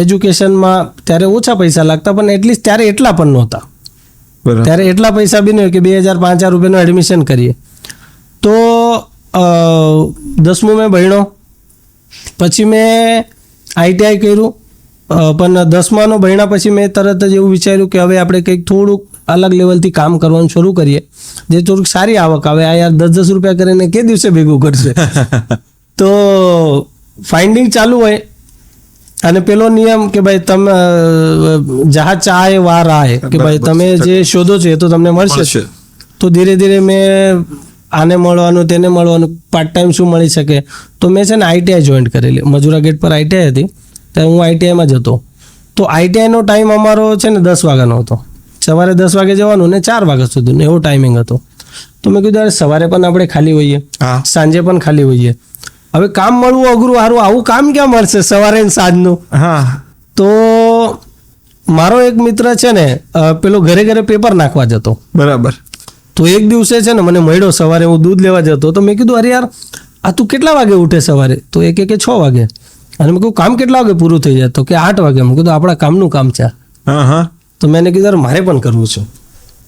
એજ્યુકેશનમાં ત્યારે ઓછા પૈસા લાગતા, પણ એટલીસ્ટ ત્યારે એટલા પણ નહોતા. ત્યારે એટલા પૈસા બી નહીં હોય કે 2000-5000 રૂપિયાનું એડમિશન કરીએ. તો 10મું મેં ભણ્યો. પછી મેં ITI કર્યું. પણ 10માનો ભણ્યા પછી મેં તરત જ એવું વિચાર્યું કે હવે આપણે કંઈક થોડુંક અલગ લેવલથી કામ કરવાનું શરૂ કરીએ, જે થોડુંક સારી આવક આવે. આ યાર 10-10 રૂપિયા કરીને કે દિવસે ભેગું કરશે. તો ફાઇન્ડિંગ ચાલુ હોય અને પેલો નિયમ કે ભાઈ તમે જહા ચાહે વાર આય, કે ભાઈ તમે જે શોધો છો એ તો તમને મળશે. તો ધીરે ધીરે મેં આને મળવાનું, તેને મળવાનું, પાર્ટ ટાઈમ શું મળી શકે. તો મેં છે ને ITI જોઈન્ટ કરેલી. મજુરા ગેટ પર ITI હતી, ત્યારે હું ITIમાં જ હતો. તો ITIનો ટાઈમ અમારો છે ને 10 વાગ્યાનો હતો. સવારે 10 વાગે જવાનું ને 4 વાગ્યા સુધીનો એવો ટાઈમિંગ હતો. તો મેં કીધું યાર સવારે પણ આપણે ખાલી હોઈએ, સાંજે પણ ખાલી હોઈએ, હવે કામ મળવું અઘરું. સારું, આવું કામ ક્યાં મળશે સવારે ને સાંજનું. તો મારો એક મિત્ર છે ને પેલો ઘરે ઘરે પેપર નાખવા જતો. બરાબર. તો એક દિવસે છે ને મને મળ્યો, સવારે હું દૂધ લેવા જતો. તો મેં કીધું અરે યાર આ તું કેટલા વાગે ઉઠે સવારે? તો એ કે 6 વાગે. અને મેં કહ્યું કામ કેટલા વાગે પૂરું થઈ જાય? તો કે 8 વાગે. મેં કીધું આપણા કામનું કામ છે. તો મેં કીધું મારે પણ કરવું છે.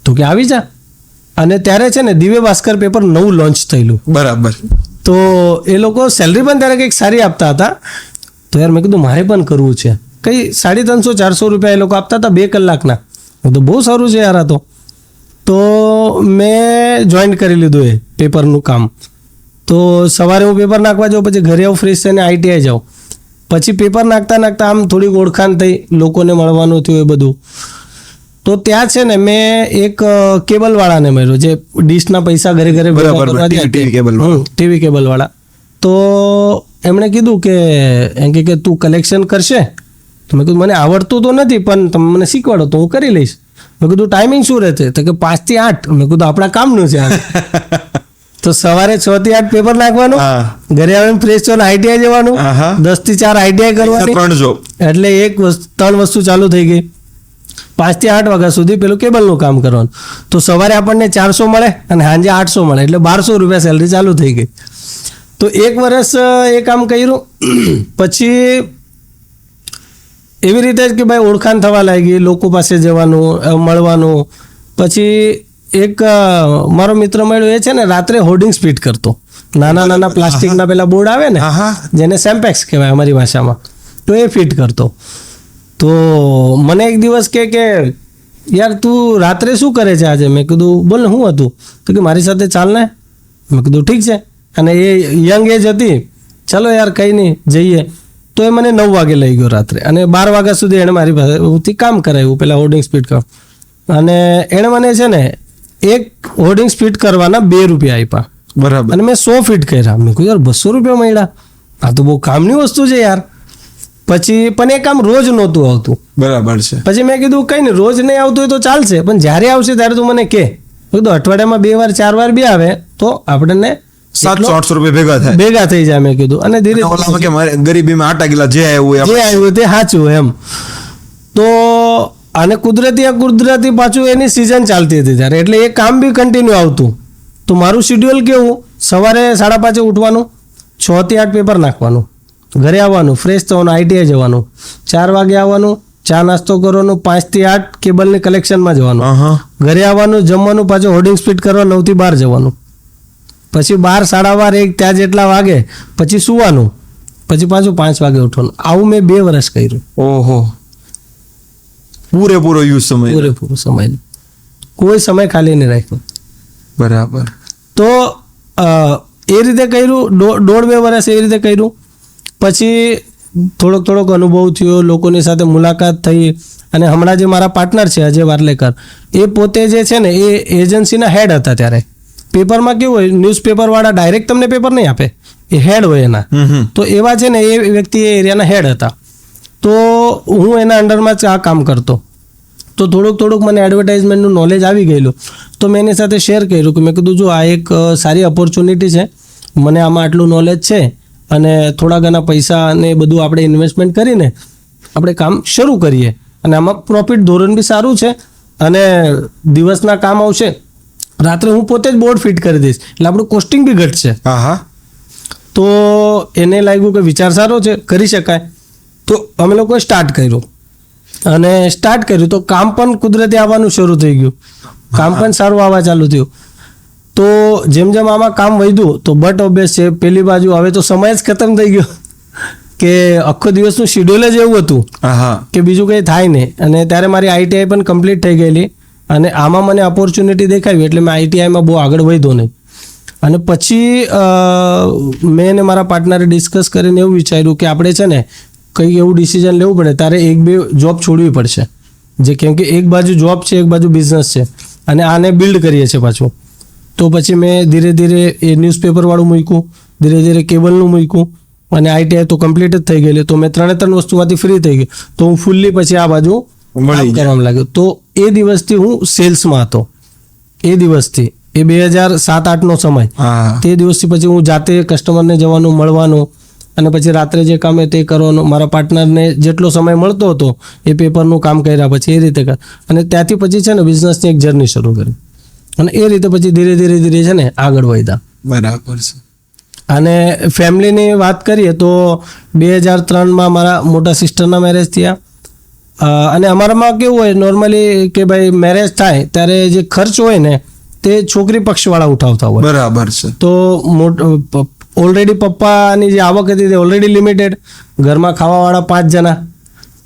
તો કે આવી જા. અને ત્યારે છે ને દિવ્ય ભાસ્કર પેપર નવું લોન્ચ થયેલું. બરાબર. તો એ લોકો સેલરી પણ ત્યારે કંઈક સારી આપતા હતા. તો યાર મેં કીધું મારે પણ કરવું છે. કંઈ 350-400 રૂપિયા એ લોકો આપતા હતા 2 કલાકના. તો બહુ સારું છે યાર આ તો. મેં જોઈન કરી લીધું એ પેપરનું કામ. તો સવારે હું પેપર નાખવા જાઉં, પછી ઘરે આવું ફ્રેશ થઈને આઈટીઆઈ જાઉં. પછી પેપર નાખતા નાખતા આમ થોડીક ઓળખાણ થઈ, લોકોને મળવાનું થયું એ બધું. તો ત્યાં છે ને મેં એક કેબલવાળાને મળ્યો, જે ડીશના પૈસા ઘરે ઘરે ટીવી કેબલવાળા. તો એમણે કીધું કે એમ કે તું કલેક્શન કરશે? તો મેં કીધું મને આવડતું તો નથી, પણ તમે મને શીખવાડો તો હું કરી લઈશ. મેં કીધું ટાઈમિંગ શું રહેશે? તો કે 5 થી 8. મેં કીધું આપણા કામનું છે આ. તો સવારે 6 થી 8 પેપર નાખવાનું, ઘરે આવીને ફ્રેશ થઈને આઈટીઆઈ જવાનું, 10 થી 4 આઈટીઆઈ કરવાની. એટલે 3 વસ્તુ ચાલુ થઈ ગઈ. 5 થી 8 વાગ્યા સુધી પેલું કેબલનું કામ કરવાનું. તો સવારે આપણને 400 મળે અને સાંજે 800 મળે, એટલે 1200 રૂપિયા સેલરી ચાલુ થઈ ગઈ. તો 1 વર્ષ એ કામ કર્યું. પછી એવી રીતે જ કે ભાઈ ઓળખાણ થવા લાગી, લોકો પાસે જવાનું, મળવાનું. પછી એક મારો મિત્ર મળ્યો, એ છે ને રાત્રે હોર્ડિંગ્સ ફિટ કરતો. નાના નાના પ્લાસ્ટિકના પેલા બોર્ડ આવે ને, જેને સેમ્પેક્સ કહેવાય અમારી ભાષામાં, તો એ ફિટ કરતો. તો મને એક દિવસ કે યાર તું રાત્રે શું કરે છે આજે? મેં કીધું બોલ ને શું હતું? તો કે મારી સાથે ચાલ ને. મેં કીધું ઠીક છે. અને એ યંગ એજ હતી, ચલો યાર કંઈ નહીં જઈએ. તો એ મને 9 વાગે લઈ ગયો રાત્રે, અને 12 વાગ્યા સુધી એણે મારી પાસેથી કામ કરાવ્યું, પેલા હોર્ડિંગ સ્પીડ કર. અને એણે મને છે ને એક હોર્ડિંગ સ્પીડ કરવાના 2 રૂપિયા આપ્યા. બરાબર. અને મેં 100 ફીટ કર્યા. મેં કહ્યું યાર 200 રૂપિયા મળ્યા, આ તો બહુ કામની વસ્તુ છે યાર. પછી પણ એ કામ રોજ નહોતું આવતું. બરાબર છે. પછી મેં કીધું કંઈ નહીં, રોજ નહીં આવતું હોય તો ચાલશે, પણ જ્યારે આવશે ત્યારે તું મને કહે. કીધું અઠવાડિયામાં 2 વાર 4 વાર બી આવે તો આપણને 700-800 રૂપિયા ભેગા થઈ જાય. મેં કીધું અને ધીરે ગરીબીમાં આટા ગીલા જે આવ્યું તે સાચું એમ. તો અને કુદરતી પાછું એની સિઝન ચાલતી હતી ત્યારે, એટલે એ કામ બી કન્ટિન્યુ આવતું. તો મારું શેડ્યુલ કેવું, સવારે 5:30 ઉઠવાનું, 6 થી 8 પેપર નાખવાનું, ઘરે આવવાનું, ફ્રેશ થવાનું, આઈટીઆઈ જવાનું, 4 વાગે આવવાનું, ચા નાસ્તો કરવાનો, 5 થી 8 કેબલની કલેક્શનમાં જવાનું, ઘરે આવવાનું, જમવાનું, પાછું હોર્ડિંગ સ્પીડ કરવા 9 થી 12 જવાનું, પછી 12, 12:30, 1 ત્યાં જેટલા વાગે પછી સુવાનું, પછી પાછું 5 વાગે ઉઠવાનું. આવું મેં 2 વર્ષ કર્યું. ઓહો, પૂરેપૂરો સમય, કોઈ સમય ખાલી નહીં રાખ્યો. બરાબર. તો એ રીતે કર્યું, 1.5-2 વર્ષ એવી રીતે કર્યું. પછી થોડોક અનુભવ થયો, લોકોની સાથે મુલાકાત થઈ. અને હમણાં જે મારા પાર્ટનર છે અજય વાર્લેકર, એ પોતે જે છે ને એ એજન્સીના હેડ હતા. ત્યારે પેપરમાં કેવું હોય, ન્યૂઝપેપરવાળા ડાયરેક્ટ તમને પેપર નહીં આપે, એ હેડ હોય એના. તો એવા છે ને એ વ્યક્તિ એ એરિયાના હેડ હતા. તો હું એના અંડરમાં જ આ કામ કરતો. તો થોડુંક મને એડવર્ટાઇઝમેન્ટનું નોલેજ આવી ગયેલું. તો મેં એની સાથે શેર કર્યું કે મેં કીધું જો આ એક સારી ઓપોર્ચ્યુનિટી છે, મને આમાં આટલું નોલેજ છે, અને થોડા ઘણા પૈસા અને બધું આપણે ઇન્વેસ્ટમેન્ટ કરીને આપણે કામ શરૂ કરીએ. અને આમાં પ્રોફિટ ધોરણ બી સારું છે, અને દિવસના કામ આવશે, રાત્રે હું પોતે જ બોર્ડ ફિટ કરી દઈશ, એટલે આપણું કોસ્ટિંગ બી ઘટશે. તો એને લાગ્યું કે વિચાર સારો છે, કરી શકાય. તો અમે લોકોએ સ્ટાર્ટ કર્યું. તો કામ પણ કુદરતી આવવાનું શરૂ થઈ ગયું, કામ પણ સારું આવવા ચાલુ થયું. તો જેમ આમાં કામ વધ્યું તો બટ ઓબ્વિયસ છે, પેલી બાજુ હવે તો સમય જ ખતમ થઈ ગયો, કે આખો દિવસનું શેડ્યુલ જ એવું હતું કે બીજું કંઈ થાય નહીં. અને ત્યારે મારી આઈટીઆઈ પણ કમ્પ્લીટ થઈ ગયેલી, અને આમાં મને ઓપોર્ચ્યુનિટી દેખાવી, એટલે મેં આઈટીઆઈમાં બહુ આગળ વધ્યો નહીં. અને પછી મેં અને મારા પાર્ટનરે ડિસ્કસ કરીને એવું વિચાર્યું કે આપણે છે ને કંઈક એવું ડિસિઝન લેવું પડે, તારે 1-2 જોબ છોડવી પડશે. કેમ કે એક બાજુ જોબ છે, એક બાજુ બિઝનેસ છે, અને આને બિલ્ડ કરીએ છીએ પાછું. તો પછી મેં ધીરે એ ન્યૂઝપેપરવાળું મૂક્યું, ધીરે કેબલનું મૂક્યું, અને આઈટીઆઈ તો કમ્પ્લીટ જ થઈ ગયેલી. તો મેં 3 વસ્તુમાંથી ફ્રી થઈ ગઈ. તો હું ફૂલ્લી પછી આ બાજુ કરવામાં લાગ્યો. તો એ દિવસથી હું સેલ્સમાં હતો. એ દિવસથી, એ 2007-8નો સમય, તે દિવસથી પછી હું જાતે કસ્ટમરને જવાનું, મળવાનું, અને પછી રાત્રે જે કામ તે કરવાનું. મારા પાર્ટનરને જેટલો સમય મળતો હતો એ પેપરનું કામ કર્યા, પછી એ રીતે કર. અને ત્યાંથી પછી છે ને બિઝનેસની એક જર્ની શરૂ કરી, અને એ રીતે પછી ધીરે છે ને આગળ વધ્યા. બરાબર છે. અને ફેમિલીની વાત કરીએ તો 2003માં મારા મોટા સિસ્ટરના મેરેજ થયા. અને અમારામાં કેવું હોય નોર્મલી કે ભાઈ મેરેજ થાય ત્યારે જે ખર્ચ હોય ને તે છોકરી પક્ષવાળા ઉઠાવતા હોય. બરાબર છે. તો ઓલરેડી પપ્પાની જે આવક હતી તે ઓલરેડી લિમિટેડ, ઘરમાં ખાવાવાળા 5 જણા,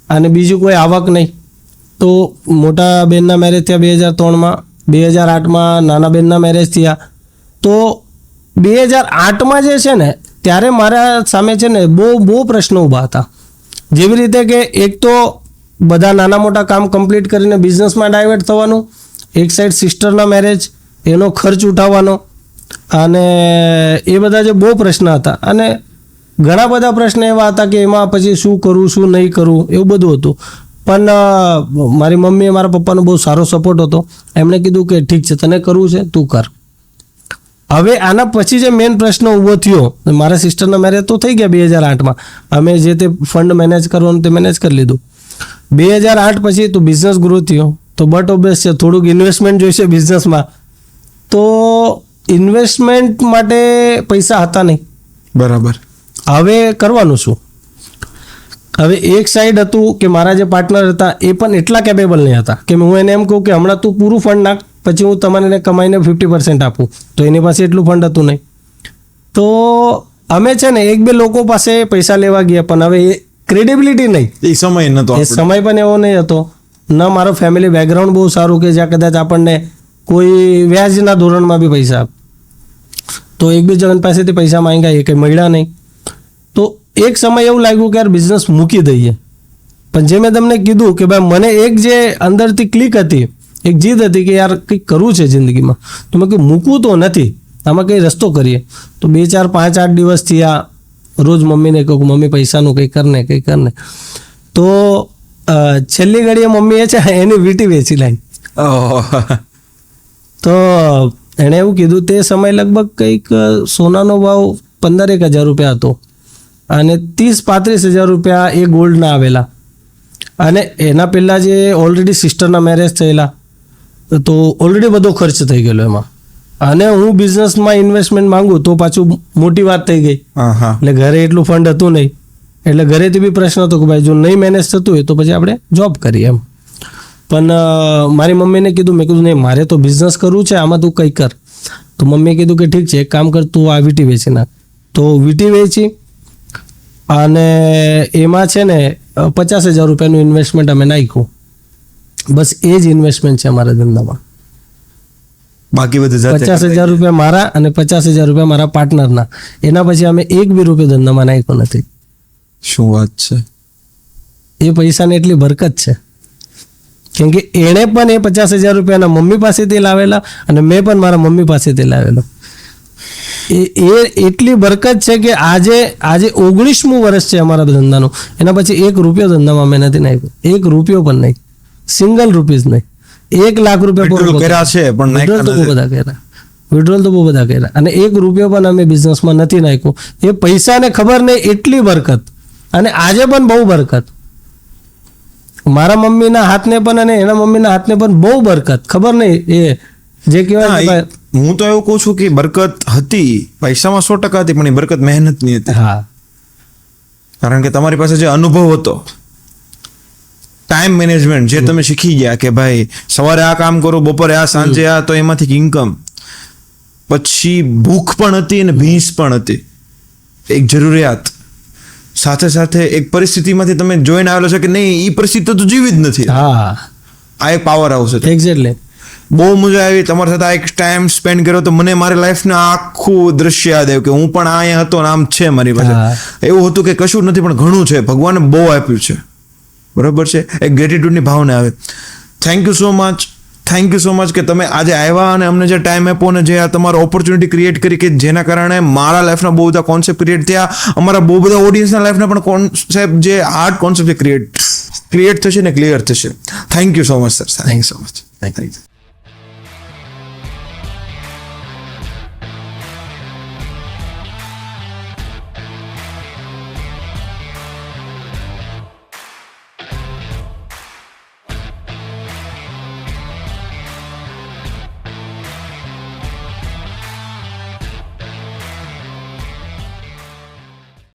અને બીજું કોઈ આવક નહીં. તો મોટા બેનના મેરેજ થયા 2003માં, 2008માં નાના બેનના મેરેજ થયા. તો 2008માં જે છે ને ત્યારે મારા સામે છે ને બહુ પ્રશ્નો ઊભા હતા. જેવી રીતે કે એક તો બધા નાના મોટા કામ કમ્પ્લીટ કરીને બિઝનેસમાં ડાયવર્ટ થવાનું, એક સાઈડ સિસ્ટરના મેરેજ, એનો ખર્ચ ઉઠાવવાનો, અને એ બધા જે બહુ પ્રશ્ન હતા. અને ઘણા બધા પ્રશ્ન એવા હતા કે એમાં પછી શું કરું શું નહીં કરું એવું બધું હતું. પણ મારી મમ્મીએ મારા પપ્પાનો બહુ સારો સપોર્ટ હતો. એમણે કીધું કે ઠીક છે, તને કરવું છે તું કર. હવે આના પછી જે મેઇન પ્રશ્ન ઊભો થયો, મારા સિસ્ટરના મેરેજ તો થઈ ગયા 2008માં. અમે જે તે ફંડ મેનેજ કરવાનું તે મેનેજ કરી લીધું. 2008 પછી તો બિઝનેસ ગ્રો થયો, તો બટ ઓબ્વિયસ છે થોડુંક ઇન્વેસ્ટમેન્ટ જોઈશે બિઝનેસમાં. તો ઇન્વેસ્ટમેન્ટ માટે પૈસા હતા નહીં. બરાબર. હવે કરવાનું શું? હવે એક સાઈડ હતું કે મારા જે પાર્ટનર હતા એ પણ એટલા કેપેબલ નહીં હતા કે હું એને એમ કહું કે હમણાં તું પૂરું ફંડ નાખ, પછી હું તમારે કમાઈને 50% આપું. તો એની પાસે એટલું ફંડ હતું નહીં. તો અમે છે ને એક બે લોકો પાસે પૈસા લેવા ગયા, પણ હવે એ ક્રેડિબિલિટી નહીં. એ સમય નતો. એ સમય પણ એવો નહીં હતો. ન મારો ફેમિલી બેકગ્રાઉન્ડ બહુ સારું કે જ્યાં કદાચ આપણને કોઈ વ્યાજના ધોરણમાં બી પૈસા આપે. તો એક બે જણ પાસેથી પૈસા માંગ્યા, એ કંઈ મળ્યા નહીં. તો એક સમય એવું લાગ્યું કે યાર બિઝનેસ મૂકી દઈએ. પણ જે મેં તમને કીધું કે ભાઈ મને એક જે અંદરથી ક્લિક હતી, એક જીદ હતી કે યાર કંઈક કરવું છે જિંદગીમાં, તો મેં કહ્યું મૂકવું તો નથી, આમાં કંઈ રસ્તો કરીએ. તો 2 4 5 8 દિવસથી આ રોજ મમ્મીને કહું કે મમ્મી પૈસાનું કંઈ કરને. તો છેલ્લી ઘડીએ મમ્મીએ છે એની વીંટી વેચી લાવી. તો એણે એવું કીધું, તે સમય લગભગ કંઈક સોનાનો ભાવ 15-1 હજાર રૂપિયા હતો, અને 30-35 હજાર રૂપિયા એ ગોલ્ડના આવેલા. અને એના પહેલાં જે ઓલરેડી સિસ્ટરના મેરેજ થયેલા, તો ઓલરેડી બધો ખર્ચ થઈ ગયેલો એમાં. અને હું બિઝનેસમાં ઇન્વેસ્ટમેન્ટ માંગુ તો પાછું મોટી વાત થઈ ગઈ. એટલે ઘરે એટલું ફંડ હતું નહીં. એટલે ઘરેથી બી પ્રશ્ન હતો કે ભાઈ જો નહીં મેનેજ થતું હોય તો પછી આપણે જોબ કરીએ એમ. પણ મારી મમ્મીને કીધું, મેં કીધું નહીં મારે તો બિઝનેસ કરવું છે, આમાં તું કંઈ કર. તો મમ્મીએ કીધું કે ઠીક છે, એક કામ કર, તું આ વીંટી વેચી નાખ. તો વીંટી વેચી, અને એમાં છે ને 50,000 રૂપિયાનું ઇન્વેસ્ટમેન્ટ અમે નાખ્યું. બસ એ જ ઇન્વેસ્ટમેન્ટ છે અમારા ધંધામાં. બાકી બધું 50,000 રૂપિયા મારા અને 50,000 રૂપિયા મારા પાર્ટનરના. એના પછી અમે 1 બી રૂપિયો ધંધામાં નાખ્યો નથી. શું વાત છે! એ પૈસાની એટલી બરકત છે કેમ કે એણે પણ એ 50,000 રૂપિયાના મમ્મી પાસેથી લાવેલા, અને મેં પણ મારા મમ્મી પાસેથી લાવેલો. એ એટલી બરકત છે કે આજે 19મું વર્ષ છે અમારા ધંધાનું. એના પછી 1 રૂપિયો ધંધામાં મેં નથી નાખ્યો. 1 રૂપિયો પણ નહીં, સિંગલ રૂપીઝ નહીં. 1 લાખ રૂપિયા કર્યા છે, પણ વિડ્રોલ તો બહુ બધા કર્યા. વિડ્રોલ તો બહુ બધા કર્યા, અને 1 રૂપિયો પણ અમે બિઝનેસમાં નથી નાખ્યો. એ પૈસાને ખબર નહીં એટલી બરકત, અને આજે પણ બહુ બરકત. મારા મમ્મીના હાથને પણ અને એના મમ્મીના હાથને પણ બહુ બરકત. ખબર નહીં એ જે કહેવાય. હું તો એવું કહું છું કે બરકત હતી, પૈસામાં 100% હતી, પણ એ બરકત મહેનતની હતી. હા, કારણ કે તમારી પાસે જે અનુભવ હતો, ટાઈમ મેનેજમેન્ટ જે તમે શીખી ગયા કે ભાઈ સવારે આ કામ કરો, બપોરે આ, સાંજે આ, તો એમાંથી ઇન્કમ. પછી ભૂખ પણ હતી અને ભીંસ પણ હતી, એક જરૂરિયાત. સાથે સાથે એક પરિસ્થિતિમાંથી તમે જોઈને આવેલો છે કે નહીં, એ પરિસ્થિતિ તો જીવી જ નથી. હા, આ એક પાવર હાઉસ છે. એક્ઝેક્ટલી. બહુ મજા આવી તમારી સાથે. આ એક ટાઈમ સ્પેન્ડ કર્યો તો મને મારી લાઈફના આખું દ્રશ્ય યાદ આવ્યું કે હું પણ અહીંયા હતો ને આમ છે મારી પાસે. એવું હતું કે કશું નથી, પણ ઘણું છે, ભગવાને બહુ આપ્યું છે. બરાબર છે, એક ગ્રેટિટ્યુડની ભાવના આવે. Thank you so much. Thank you so much કે તમે આજે આવ્યા અને અમને જે ટાઈમ આપ્યો ને જે આ તમારો ઓપોર્ચ્યુનિટી ક્રિએટ કરી, કે જેના કારણે મારા લાઈફના બહુ બધા કોન્સેપ્ટ ક્રિએટ થયા, અમારા બહુ બધા ઓડિયન્સના લાઈફના પણ કોન્સેપ્ટ, જે હાર્ડ કોન્સેપ્ટ ક્રિએટ થશે ને ક્લિયર થશે. Thank you so much sir. Thank you so much. Thank you.